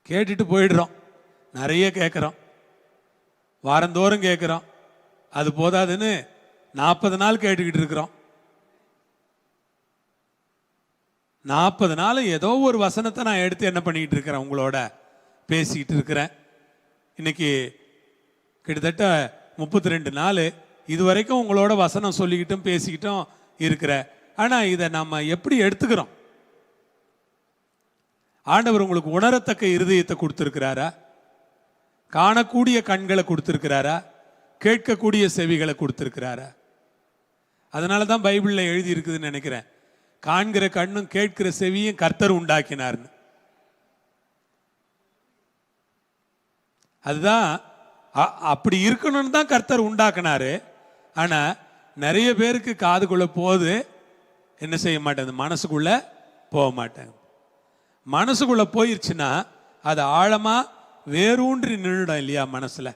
கேட்டுட்டு போயிடுறோம், நிறைய கேட்குறோம், வாரந்தோறும் கேட்குறோம். அது போதாதுன்னு 40 நாள் கேட்டுக்கிட்டு இருக்கிறோம். 40 நாள் ஏதோ ஒரு வசனத்தை நான் எடுத்து என்ன பண்ணிக்கிட்டு இருக்கிறேன்? உங்களோட பேசிக்கிட்டு இருக்கிறேன். இன்னைக்கு கிட்டத்தட்ட 32 நாள் இதுவரைக்கும் உங்களோட வசனம் சொல்லிக்கிட்டும் பேசிக்கிட்டும் இருக்கிறேன். ஆனால் இதை நம்ம எப்படி எடுத்துக்கிறோம்? ஆண்டவர் உங்களுக்கு உணரத்தக்க இருதயத்தை கொடுத்துருக்கிறாரா? காணக்கூடிய கண்களை கொடுத்துருக்கிறாரா? கேட்கக்கூடிய செவிகளை கொடுத்துருக்கிறாரா? அதனால தான் பைபிளில் எழுதி இருக்குதுன்னு நினைக்கிறேன், காண்கிற கண்ணும் கேட்கிற செவியும் கர்த்தர் உண்டாக்கினார்னு. அதுதான் அப்படி இருக்கணும்னு தான் கர்த்தர் உண்டாக்கினாரு. ஆனால் நிறைய பேருக்கு காதுக்குள்ள போது என்ன செய்ய மாட்டேங்குது? மனசுக்குள்ள போக மாட்டாங்க. மனசுக்குள்ள போயிருச்சுன்னா அது ஆழமா வேரூன்றி நின்றுடும் இல்லையா? மனசுல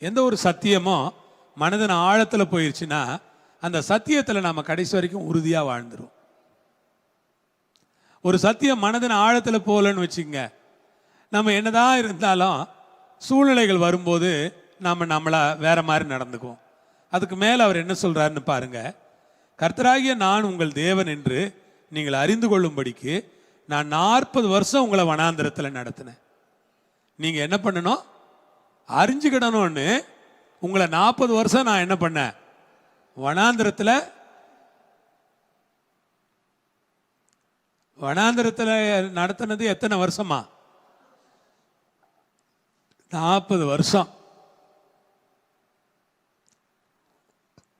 எந்த ஒரு சத்தியமோ மனதின் ஆழத்தில் போயிருச்சுன்னா அந்த சத்தியத்தில் நம்ம கடைசி வரைக்கும் உறுதியாக வாழ்ந்துரும். ஒரு சத்தியம் மனதின் ஆழத்தில் போகலன்னு வச்சுக்கங்க, நம்ம என்னதான் இருந்தாலும் சூழ்நிலைகள் வரும்போது நம்மளை வேற மாதிரி நடந்துக்குவோம். அதுக்கு மேலே அவர் என்ன சொல்றாருன்னு பாருங்க. கர்த்தராகிய நான் உங்கள் தேவன் என்று நீங்கள் அறிந்து கொள்ளும்படிக்கு நான் 40 வருஷம் உங்களை வனாந்திரத்தில் நடத்தினேன். நீங்க என்ன பண்ணணும்? அறிஞ்சுக்கிடணும்னு உங்களை 40 வருஷம் நான் என்ன பண்ணேன்? வனாந்திரத்தில் நடத்தினது எத்தனை வருஷமா? 40 வருஷம்.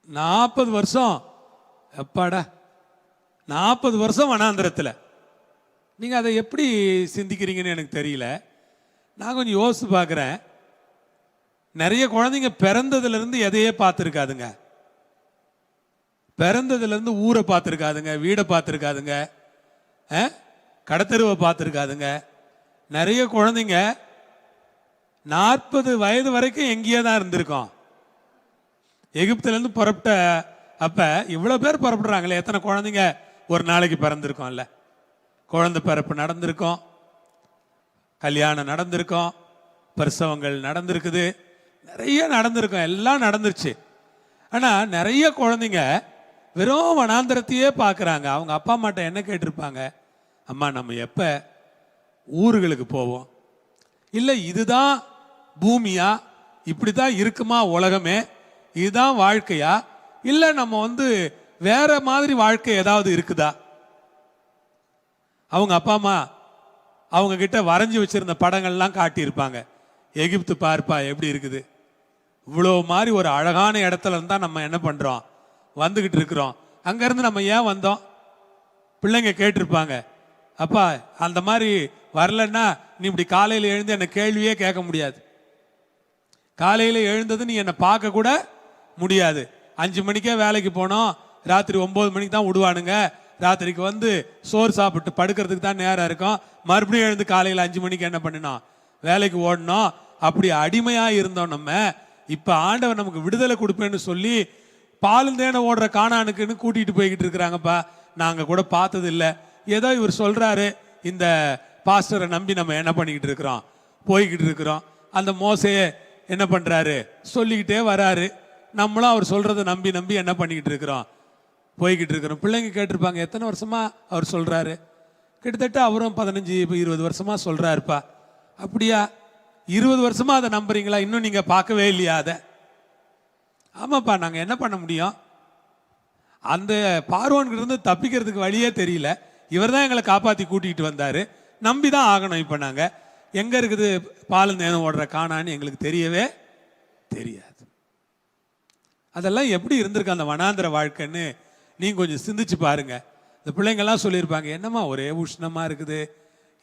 40 வருஷம் எப்பாடா, 40 வருஷம் வனாந்திரத்தில். நீங்கள் அதை எப்படி சிந்திக்கிறீங்கன்னு எனக்கு தெரியல. நான் கொஞ்சம் யோசித்து பார்க்குறேன். நிறைய குழந்தைங்க பிறந்ததுலேருந்து எதையே பார்த்துருக்காதுங்க. பிறந்ததுலேருந்து ஊரை பார்த்துருக்காதுங்க, வீடை பார்த்துருக்காதுங்க, கடத்தெருவை பார்த்துருக்காதுங்க. நிறைய குழந்தைங்க 40 வயது வரைக்கும் எங்கேயே தான் இருந்திருக்கோம். எகிப்துலேருந்து புறப்பட்ட அப்போ இவ்வளோ பேர் புறப்படுறாங்களே, எத்தனை குழந்தைங்க ஒரு நாளைக்கு பிறந்திருக்கோம்ல, குழந்தை பிறப்பு நடந்திருக்கோம், கல்யாணம் நடந்திருக்கோம், பிரசவங்கள் நடந்திருக்குது, நிறைய நடந்திருக்கோம், எல்லாம் நடந்துருச்சு. ஆனால் நிறைய குழந்தைங்க வெறும் வனாந்திரத்தையே பார்க்குறாங்க. அவங்க அப்பா அம்மாட்ட என்ன கேட்டிருப்பாங்க? அம்மா நம்ம எப்போ ஊர்களுக்கு போவோம், இல்லை இதுதான் பூமியா, இப்படி தான் இருக்குமா உலகமே, இதுதான் வாழ்க்கையா, இல்லை நம்ம வேற மாதிரி வாழ்க்கை ஏதாவது இருக்குதா? அவங்க அப்பா அம்மா அவங்க கிட்ட வரைஞ்சி வச்சிருந்த படங்கள்லாம் காட்டியிருப்பாங்க. எகிப்து பார்ப்பா எப்படி இருக்குது, இவ்வளோ மாதிரி ஒரு அழகான இடத்துல இருந்தால் நம்ம என்ன பண்ணுறோம், வந்துக்கிட்டு இருக்கிறோம், அங்கேருந்து நம்ம ஏன் வந்தோம்? பிள்ளைங்க கேட்டிருப்பாங்க, அப்பா அந்த மாதிரி வரலன்னா நீ இப்படி காலையில் எழுந்து என்னை கேள்வியே கேட்க முடியாது, காலையில் எழுந்தது நீ என்னை பார்க்க கூட முடியாது, 5 மணிக்கே வேலைக்கு போனோம், ராத்திரி 9 மணிக்கு தான் விடுவானுங்க, ராத்திரிக்கு சோறு சாப்பிட்டு படுக்கிறதுக்கு தான் நேரம் இருக்கும், மறுபடியும் எழுந்து காலையில் 5 மணிக்கு என்ன பண்ணினோம், வேலைக்கு ஓடணும். அப்படி அடிமையாக இருந்தோம் நம்ம. இப்போ ஆண்டவர் நமக்கு விடுதலை கொடுப்பேன்னு சொல்லி பாலும் தேனை ஓடுற காணானுக்குன்னு கூட்டிகிட்டு போய்கிட்டு இருக்கிறாங்கப்பா. நாங்கள் கூட பார்த்தது இல்லை, ஏதோ இவர் சொல்கிறாரு, இந்த பாஸ்டரை நம்பி நம்ம என்ன பண்ணிக்கிட்டு இருக்கிறோம், போய்கிட்டு இருக்கிறோம். அந்த மோசையை என்ன பண்ணுறாரு, சொல்லிக்கிட்டே வராரு, நம்மளும் அவர் சொல்கிறத நம்பி நம்பி என்ன பண்ணிக்கிட்டு இருக்கிறோம், போய்கிட்டு இருக்கிறோம். பிள்ளைங்க கேட்டிருப்பாங்க, எத்தனை வருஷமா அவர் சொல்கிறாரு? கிட்டத்தட்ட அவரும் 15-20 வருஷமா சொல்கிறாருப்பா. அப்படியா, 20 வருஷமா அதை நம்புறீங்களா? இன்னும் நீங்கள் பார்க்கவே இல்லையா அதை? ஆமாப்பா, நாங்கள் என்ன பண்ண முடியும், அந்த பார்வோன்கிட்ட இருந்து தப்பிக்கிறதுக்கு வழியே தெரியல, இவர் தான் எங்களை காப்பாற்றி கூட்டிகிட்டு வந்தார், நம்பி தான் ஆகணும். இப்போ நாங்கள் எங்கே இருக்குது பாலும் தேனும் ஓடுற காணான்னு எங்களுக்கு தெரியவே தெரியாது. அதெல்லாம் எப்படி இருந்திருக்கு அந்த வனாந்திர வாழ்க்கைன்னு நீங்கள் கொஞ்சம் சிந்திச்சு பாருங்க. இந்த பிள்ளைங்கள்லாம் சொல்லியிருப்பாங்க, என்னம்மா ஒரே உஷ்ணமாக இருக்குது,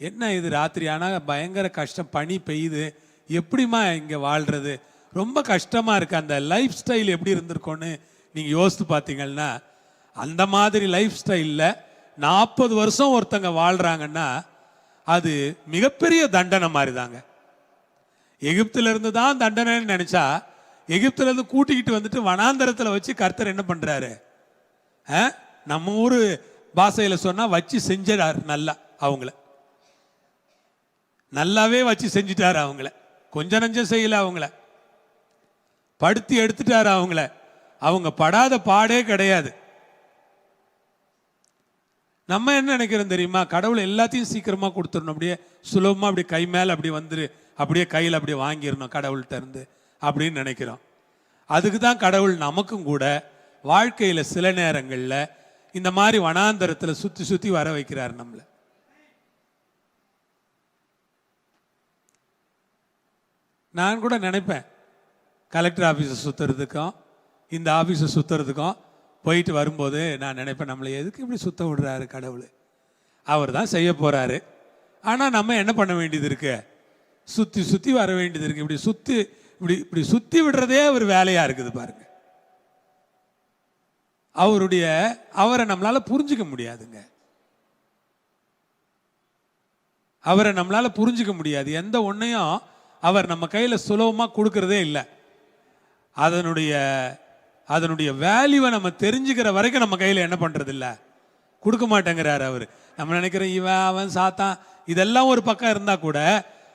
என்ன இது ராத்திரி ஆனால் பயங்கர கஷ்டம், பனி பெய்யுது, எப்படிம்மா இங்கே வாழ்கிறது, ரொம்ப கஷ்டமாக இருக்குது. அந்த லைஃப் ஸ்டைல் எப்படி இருந்திருக்கோன்னு நீங்கள் யோசித்து பார்த்தீங்கன்னா, அந்த மாதிரி லைஃப் ஸ்டைலில் 40 வருஷம் ஒருத்தங்க வாழ்கிறாங்கன்னா அது மிகப்பெரிய தண்டனை மாதிரி தாங்க. எகிப்திலிருந்து தான் தண்டனைன்னு நினச்சா, எகிப்திலேருந்து கூட்டிக்கிட்டு வந்துட்டு வனாந்தரத்தில் வச்சு கர்த்தர் என்ன பண்ணுறாரு, நம்ம ஊர் பாஷையில் சொன்னால் வச்சு செஞ்சார். நல்லா அவங்கள நல்லாவே வச்சு செஞ்சிட்டாரு. அவங்கள கொஞ்சம் நஞ்சம் செய்யல, அவங்கள படுத்தி எடுத்துட்டாரு. அவங்க படாத பாடே கிடையாது. நம்ம என்ன நினைக்கிறோம் தெரியுமா, கடவுள் எல்லாத்தையும் சீக்கிரமா கொடுத்துடணும், அப்படியே சுலபமா அப்படி கை மேல அப்படி அப்படியே கையில் அப்படியே வாங்கிடணும் கடவுள்கிட்ட இருந்து அப்படின்னு நினைக்கிறோம். அதுக்கு தான் கடவுள் நமக்கும் கூட வாழ்க்கையில சில நேரங்களில் இந்த மாதிரி வனாந்தரத்தில் சுத்தி சுத்தி வர வைக்கிறார் நம்மள. நான் கூட நினைப்பேன், கலெக்டர் ஆஃபீஸை சுற்றுறதுக்கும் இந்த ஆஃபீஸை சுற்றுறதுக்கும் போயிட்டு வரும்போது நான் நினைப்பேன், நம்மளை எதுக்கு இப்படி சுத்த விடுறாரு கடவுள், அவர் தான் செய்ய போகிறாரு, ஆனால் நம்ம என்ன பண்ண வேண்டியது இருக்கு, சுற்றி சுற்றி வர வேண்டியது இருக்கு. இப்படி சுற்றி விடுறதே ஒரு வேலையாக இருக்குது பாருங்க. அவரை நம்மளால புரிஞ்சுக்க முடியாதுங்க, அவரை நம்மளால புரிஞ்சுக்க முடியாது. எந்த ஒன்றையும் அவர் நம்ம கையில் சுலபமாக கொடுக்கறதே இல்லை. அதனுடைய வேல்யூவை நம்ம தெரிஞ்சுக்கிற வரைக்கும் நம்ம கையில் என்ன பண்ணுறது இல்லை, கொடுக்க மாட்டேங்கிறார் அவர். நம்ம நினைக்கிறோம் இவன் அவன் சாத்தான் இதெல்லாம் ஒரு பக்கம் இருந்தால் கூட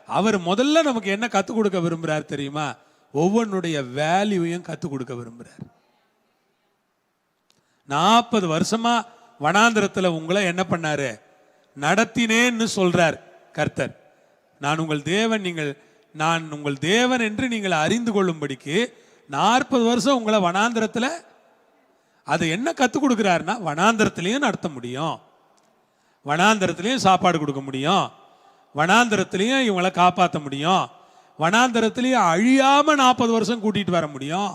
அவர் முதல்ல நமக்கு என்ன கற்றுக் கொடுக்க விரும்புகிறார் தெரியுமா, ஒவ்வொன்றுடைய வேல்யூவையும் கற்றுக் கொடுக்க விரும்புகிறார். 40 வருஷமா வனாந்திரத்தில் உங்களை என்ன பண்ணாரு, நடத்தினேன்னு சொல்றார் கர்த்தர். நான் உங்கள் தேவன் என்று நீங்கள் அறிந்து கொள்ளும்படிக்கு 40 வருஷம் உங்களை வனாந்திரத்தில் அது என்ன கற்றுக் கொடுக்குறாருன்னா, வனாந்திரத்திலையும் நடத்த முடியும், வனாந்திரத்திலையும் சாப்பாடு கொடுக்க முடியும், வனாந்திரத்திலையும் இவங்களை காப்பாற்ற முடியும், வனாந்திரத்திலையும் அழியாம 40 வருஷம் கூட்டிட்டு வர முடியும்.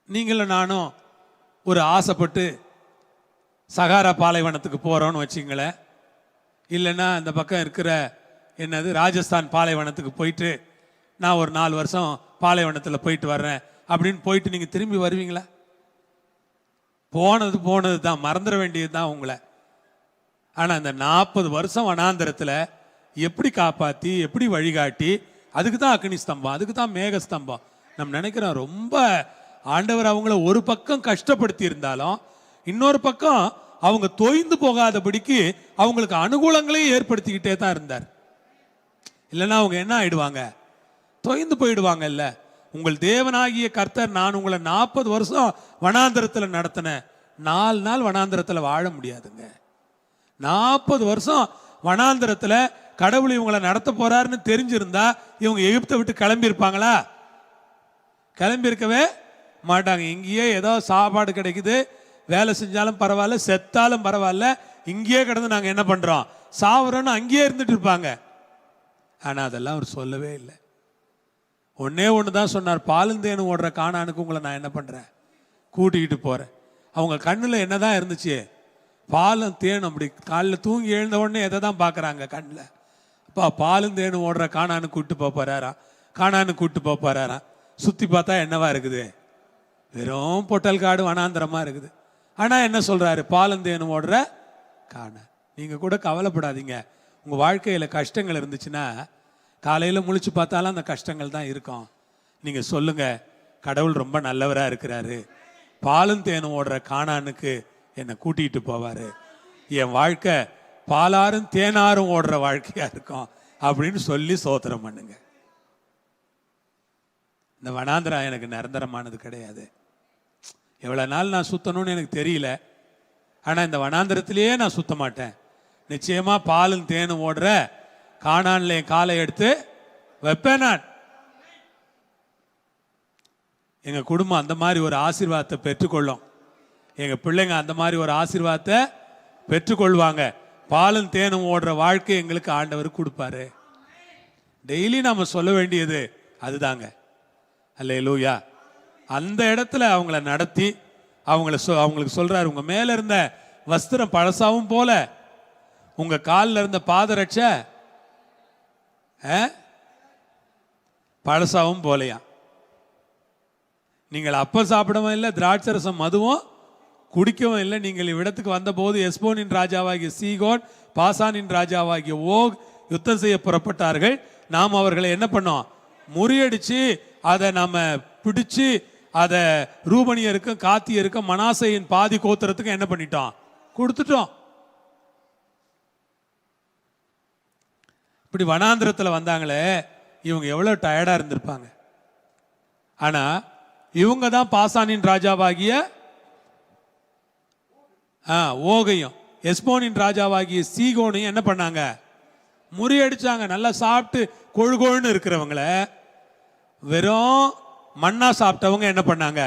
நீங்களும் நானும் ஒரு ஆசைப்பட்டு சகாரா பாலைவனத்துக்கு போறோம்னு வச்சுங்களேன், இல்லைன்னா இந்த பக்கம் இருக்கிற என்னது ராஜஸ்தான் பாலைவனத்துக்கு போயிட்டு நான் ஒரு 4 வருஷம் பாலைவனத்தில் போயிட்டு வர்றேன் அப்படின்னு போயிட்டு நீங்கள் திரும்பி வருவீங்களா? போனது தான், மறந்துட வேண்டியது தான் உங்களை. ஆனால் இந்த 40 வருஷம் வனாந்திரத்தில் எப்படி காப்பாற்றி எப்படி வழிகாட்டி, அதுக்கு தான் அக்னி ஸ்தம்பம், அதுக்கு தான் மேக ஸ்தம்பம். நம்ம நினைக்கிறோம் ரொம்ப ஆண்டவர் அவங்கள ஒரு பக்கம் கஷ்டப்படுத்தி இருந்தாலும் இன்னொரு பக்கம் அவங்க தொய்ந்து போகாதபடிக்கு அவங்களுக்கு அனுகூலங்களையும் ஏற்படுத்திக்கிட்டே தான் இருந்தார். இல்லைன்னா அவங்க என்ன ஆயிடுவாங்க? தொய்ந்து போயிடுவாங்க. இல்ல, உங்கள் தேவனாகிய கர்த்தர் நான் உங்களை 40 வருஷம் வனாந்தரத்தில் நடத்தினேன். 4 நாள் வனாந்தரத்தில் வாழ முடியாதுங்க. 40 வருஷம் வனாந்தரத்தில் கடவுள் இவங்களை நடத்த போறாருன்னு தெரிஞ்சிருந்தா இவங்க எகிப்தை விட்டு கிளம்பி இருப்பாங்களா? கிளம்பி இருக்கவே மாட்டாங்க. இங்கேயே ஏதோ சாப்பாடு கிடைக்குது, வேலை செஞ்சாலும் பரவாயில்ல, செத்தாலும் பரவாயில்ல, இங்கேயே கிடந்து நாங்கள் என்ன பண்றோம், சாவறோன்னு அங்கேயே இருந்துட்டு இருப்பாங்க. ஆனால் அதெல்லாம் அவர் சொல்லவே இல்லை. ஒன்னே ஒன்று தான் சொன்னார், பாலும் தேனும் ஓடுற கானானுக்கு உங்களை நான் என்ன பண்றேன், கூட்டிக்கிட்டு போறேன். அவங்க கண்ணில் என்னதான் இருந்துச்சு? பாலும் தேனும். அப்படி காலையில் தூங்கி எழுந்த உடனே எதை தான் பார்க்குறாங்க கண்ணில்? அப்பா பாலும் தேனும் ஓடுற கானானு கூப்பிட்டு போறாராம், கானானு கூப்பிட்டு போறாராம். சுற்றி பார்த்தா என்னவா இருக்குது? வெறும் பொட்டல் காடு வனாந்தரமா இருக்குது. ஆனால் என்ன சொல்றாரு? பாலும் தேனும் ஓடுற காணான். நீங்கள் கூட கவலைப்படாதீங்க. உங்கள் வாழ்க்கையில் கஷ்டங்கள் இருந்துச்சுன்னா காலையில் முழிச்சு பார்த்தாலும் அந்த கஷ்டங்கள் தான் இருக்கும். நீங்கள் சொல்லுங்க, கடவுள் ரொம்ப நல்லவராக இருக்கிறாரு, பாலும் தேனும் ஓடுற கானானுக்கு என்னை கூட்டிகிட்டு போவார், என் வாழ்க்கை பாலாரும் தேனாரும் ஓடுற வாழ்க்கையா இருக்கும் அப்படின்னு சொல்லி சோத்திரம் பண்ணுங்க. இந்த வனாந்திரம் எனக்கு நிரந்தரமானது கிடையாது. எவ்வளோ நாள் நான் சுத்தணும்னு எனக்கு தெரியல. ஆனால் இந்த வனாந்திரத்திலேயே நான் சுத்த மாட்டேன். நிச்சயமா பாலும் தேனும் ஓடுற கானான்ல என் காலை எடுத்து வைப்பேன் நான். எங்க குடும்பம் அந்த மாதிரி ஒரு ஆசீர்வாதத்தை பெற்றுக்கொள்ளும். எங்க பிள்ளைங்க அந்த மாதிரி ஒரு ஆசீர்வாதத்தை பெற்றுக்கொள்வாங்க. பாலும் தேனும் ஓடுற வாழ்க்கை எங்களுக்கு ஆண்டவர் கொடுப்பாரு. டெய்லி நாம சொல்ல வேண்டியது அதுதாங்க. அல்லேலூயா. அந்த இடத்துல அவங்கள நடத்தி அவங்களுக்கு சொல்றாரு, உங்க மேல இருந்த வஸ்திரம் பழசாவும் போல, உங்க காலில் இருந்த பாதரட்ச பழசாவும் போலையா. நீங்கள் அப்ப சாப்பிடவும் இல்லை, திராட்சரசம் மதுவும் குடிக்கவும் இல்லை. நீங்கள் இவ்விடத்துக்கு வந்தபோது எஸ்போனின் ராஜாவாகிய சீகோன், பாசானின் ராஜாவாகிய ஓக் யுத்தம் செய்ய புறப்பட்டார்கள். நாம் அவர்களை என்ன பண்ணோம்? முறியடிச்சு அதை நம்ம பிடிச்சு அதை ரூபனியருக்கும் காத்தியருக்கும் மனாசையின் பாதி கோத்திரத்துக்கும் என்ன பண்ணிட்டோம்? கொடுத்துட்டோம். இப்படி வனாந்திரத்தில் வந்தாங்களே, இவங்க எவ்வளவு டயர்டா இருந்திருப்பாங்க. ஆனா இவங்க தான் பாசானின் ராஜாவாகிய ஓகையும் எஸ்போனின் ராஜாவாகிய சீகோனையும் என்ன பண்ணாங்க? முறியடிச்சாங்க. நல்லா சாப்பிட்டு கொழுகொழுன்னு இருக்கிறவங்கள வெறும் மண்ணா சாப்பிட்டவங்க என்ன பண்ணாங்க?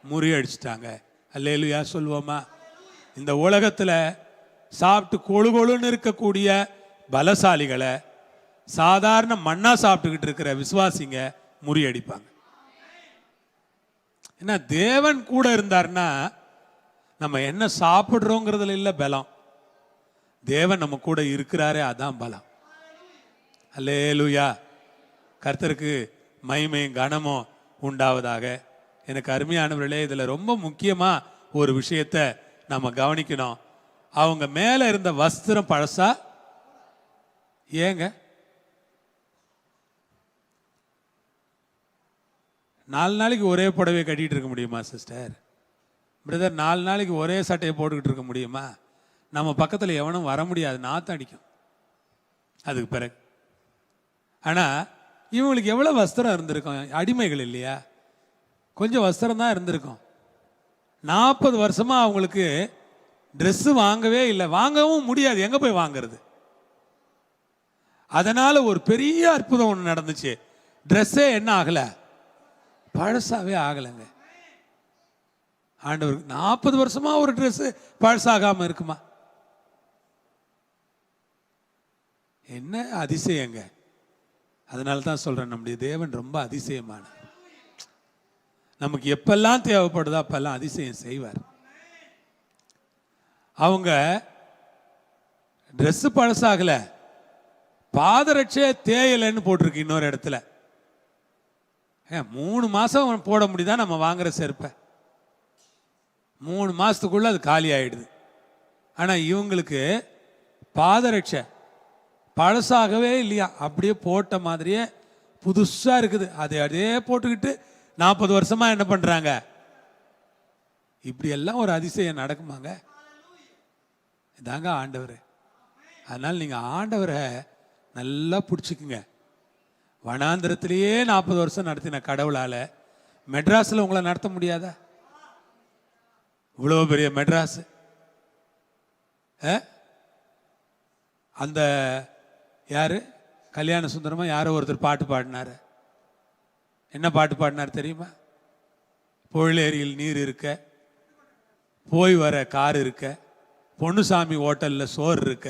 முறியடிச்சிட்டாங்க. அல்லேலூயா சொல்லுவோமா? இந்த உலகத்துல சாப்பிட்டு கொழுகொழுன்னு இருக்கக்கூடிய பலசாலிகளை சாதாரண மண்ணா சாப்பிட்டுக்கிட்டு இருக்கிற விசுவாசிங்க முறியடிப்பாங்க. ஏன்னா தேவன் கூட இருந்தார்னா நம்ம என்ன சாப்பிடுறோங்கிறதுல இல்ல பலம், தேவன் நம்ம கூட இருக்கிறாரே அதான் பலம். அல்லேலூயா. கர்த்தருக்கு மகிமையும் கனமும் உண்டாவதாக. எனக்கு அருமையானவர்களே, இதுல ரொம்ப முக்கியமா ஒரு விஷயத்தை நம்ம கவனிக்கணும். அவங்க மேல இருந்த வஸ்திரம் பழசா ஏங்க? 4 நாளைக்கு ஒரே புடவையை கட்டிட்டு இருக்க முடியுமா சிஸ்டர், பிரதர்? 4 நாளைக்கு ஒரே சட்டையை போட்டுக்கிட்டு இருக்க முடியுமா? நம்ம பக்கத்தில் எவனும் வர முடியாது, நாத்தம் அடிக்கும் அதுக்கு பிறகு. ஆனால் இவங்களுக்கு எவ்வளோ வஸ்திரம் இருந்திருக்கும்? அடிமைகள் இல்லையா? கொஞ்சம் வஸ்திரம் தான் இருந்திருக்கும். 40 வருஷமா அவங்களுக்கு ட்ரெஸ்ஸு வாங்கவே இல்லை, வாங்கவும் முடியாது, எங்கே போய் வாங்கிறது? அதனால ஒரு பெரிய அற்புதம் ஒன்று நடந்துச்சு. ட்ரெஸ்ஸே என்ன ஆகல? பழசாவே ஆகலைங்க. ஆண்டவருக்கு 40 வருஷமா ஒரு ட்ரெஸ் பழசாகாம இருக்குமா? என்ன அதிசயங்க. அதனால தான் சொல்றேன், நம்முடைய தேவன் ரொம்ப அதிசயமான. நமக்கு எப்பெல்லாம் தேவைப்படுதோ அப்பெல்லாம் அதிசயம் செய்வார். அவங்க ட்ரெஸ் பழசாகல, பாதரட்சே தேயலைன்னு போட்டிருக்கு இன்னொரு இடத்துல. 3 மாசம் போட முடியுதா நம்ம வாங்குற செருப்பை? 3 மாசத்துக்குள்ள அது காலி ஆயிடுது. ஆனா இவங்களுக்கு பாதரட்சை பழசாகவே இல்லையா, அப்படியே போட்ட மாதிரியே புதுசா இருக்குது. அதை அப்படியே போட்டுக்கிட்டு 40 வருஷமா என்ன பண்றாங்க? இப்படி எல்லாம் ஒரு அதிசயம் நடக்குமாங்க? இதாங்க ஆண்டவர். அதனால நீங்க ஆண்டவரை நல்லா பிடிச்சிக்குங்க. வனாந்திரத்திலேயே 40 வருஷம் நடத்தின கடவுளால மெட்ராஸில் உங்களை நடத்த முடியாதா? இவ்வளோ பெரிய மெட்ராஸ். அந்த யாரு கல்யாண சுந்தரமா யாரோ ஒருத்தர் பாட்டு பாடினாரு. என்ன பாட்டு பாடினார் தெரியுமா? பொழிலேரியில் நீர் இருக்க, போய் வர கார் இருக்க, பொன்னுசாமி ஹோட்டலில் சோறு இருக்க,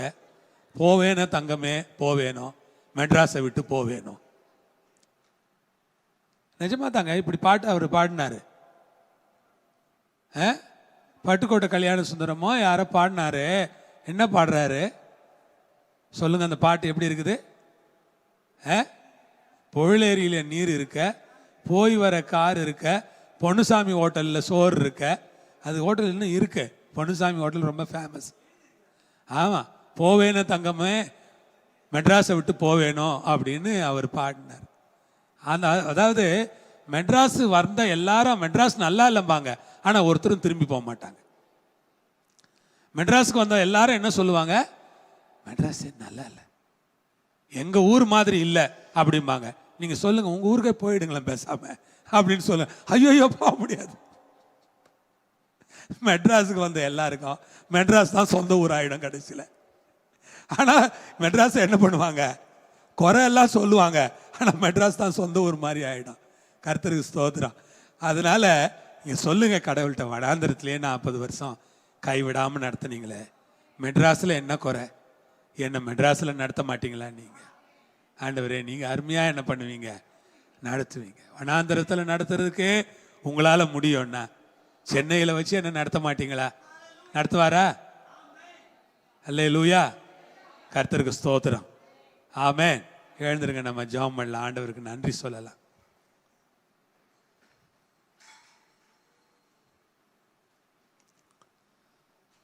போவேனோ தங்கமே போவேனோ, மெட்ராஸை விட்டு போவேனோ. நிஜமா தாங்க இப்படி பாட்டு அவர் பாடினாரு. பட்டுக்கோட்டை கல்யாண சுந்தரமோ யாரோ பாடினாரு. என்ன பாடுறாரு சொல்லுங்க? அந்த பாட்டு எப்படி இருக்குது? பொழிலேரியில நீர் இருக்க, போய் வர கார் இருக்க, பொன்னுசாமி ஹோட்டலில் சோறு இருக்க. அது ஹோட்டல் இன்னும் இருக்கு. பொன்னுசாமி ஹோட்டல் ரொம்ப ஃபேமஸ். ஆமாம், போவேனோ தங்கமே மெட்ராஸை விட்டு போவேனோ அப்படின்னு அவர் பாடினார். அந்த அதாவது மெட்ராஸ் வந்த எல்லாரும் மெட்ராஸ் நல்லா இல்லைம்பாங்க, ஆனால் ஒருத்தரும் திரும்பி போக மாட்டாங்க. மெட்ராஸுக்கு வந்த எல்லாரும் என்ன சொல்லுவாங்க? மெட்ராஸ் நல்லா இல்லை, எங்கள் ஊர் மாதிரி இல்லை அப்படிம்பாங்க. நீங்கள் சொல்லுங்கள், உங்கள் ஊருக்கே போயிடுங்களேன் பேசாம அப்படின்னு சொல்லுங்க. ஐயோ போக முடியாது. மெட்ராஸுக்கு வந்த எல்லாருக்கும் மெட்ராஸ் தான் சொந்த ஊர் ஆகிடும் கடைசியில். ஆனால் மெட்ராஸை என்ன பண்ணுவாங்க? குறை எல்லாம் சொல்லுவாங்க, ஆனால் மெட்ராஸ் தான் சொந்த ஊர் மாதிரி ஆகிடும். கர்த்தருக்கு ஸ்தோத்திரம். அதனால நீங்கள் சொல்லுங்க கடவுள்கிட்ட, வடாந்திரத்திலே 40 வருஷம் கைவிடாமல் நடத்துனீங்களே, மெட்ராஸில் என்ன குறை? என்னை மெட்ராஸில் நடத்த மாட்டீங்களா நீங்கள்? ஆண்டவரே, நீங்கள் அருமையாக என்ன பண்ணுவீங்க? நடத்துவீங்க. வனாந்திரத்தில் நடத்துறதுக்கு உங்களால் முடியும்னா சென்னையில் வச்சு என்ன நடத்த மாட்டீங்களா? நடத்துவாரா? அல்லேலூயா. கர்த்தருக்கு ஸ்தோத்திரம். ஆமென். எழுந்திருங்க, நம்ம ஜெபம் பண்ணலாம், ஆண்டவருக்கு நன்றி சொல்லலாம்.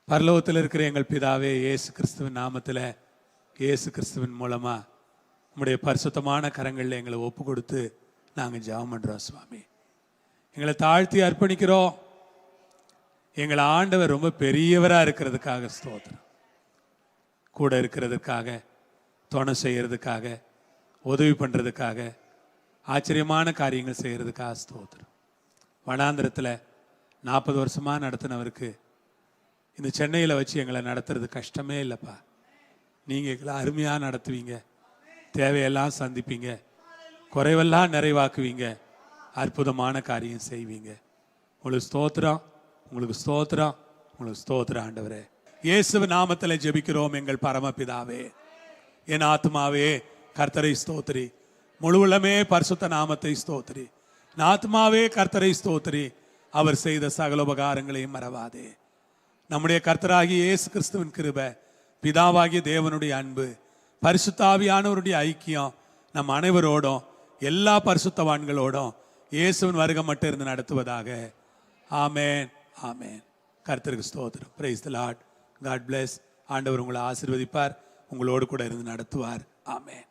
பரலோகத்தில் இருக்கிற எங்கள் பிதாவே, இயேசு கிறிஸ்துவின் நாமத்தில், இயேசு கிறிஸ்துவின் மூலமா உம்முடைய பரிசுத்தமான கரங்களில் எங்களை ஒப்பு கொடுத்து நாங்கள் ஜெபம் பண்ணுறோம் சுவாமி. எங்களை தாழ்த்தி அர்ப்பணிக்கிறோம். எங்களை ஆண்டவர் ரொம்ப பெரியவராக இருக்கிறதுக்காக ஸ்தோத்திரம். கூட இருக்கிறதுக்காக, துணை செய்கிறதுக்காக, உதவி பண்ணுறதுக்காக, ஆச்சரியமான காரியங்கள் செய்கிறதுக்காக ஸ்தோத்திரம். வனாந்திரத்தில் 40 வருஷமாக நடத்தினவருக்கு இந்த சென்னையில் வச்சு எங்களை நடத்துறது கஷ்டமே இல்லைப்பா. நீங்கள் எங்களை அருமையாக நடத்துவீங்க, தேவையெல்லாம் சந்திப்பீங்க, குறைவெல்லாம் நிறைவாக்குவீங்க, அற்புதமான காரியம் செய்வீங்க. உங்களுக்கு ஸ்தோத்திரம், உங்களுக்கு ஸ்தோத்திரம், உங்களுக்கு ஸ்தோத்திரம் ஆண்டவரே. இயேசு நாமத்தில் ஜெபிக்கிறோம் எங்கள் பரமபிதாவே. என் ஆத்மாவே கர்த்தரை ஸ்தோத்திரி, முழுவலமே பரிசுத்த நாமத்தை ஸ்தோத்திரி. என் ஆத்மாவே கர்த்தரை ஸ்தோத்திரி, அவர் செய்த சகல உபகாரங்களையும் மறவாதே. நம்முடைய கர்த்தராகிய இயேசு கிறிஸ்துவின் கிருபை, பிதாவாகிய தேவனுடைய அன்பு, பரிசுத்தாவியானவருடைய ஐக்கியம் நம் அனைவரோடும், எல்லா பரிசுத்தவான்களோடும் இயேசுவின் வருகை மட்டும் இருந்து நடத்துவதாக. ஆமேன், ஆமேன். கர்த்தருக்கு ஸ்தோத்திரம். Praise the Lord. God bless. ஆண்டவர் உங்களை ஆசீர்வதிப்பார், உங்களோடு கூட இருந்து நடத்துவார். ஆமேன்.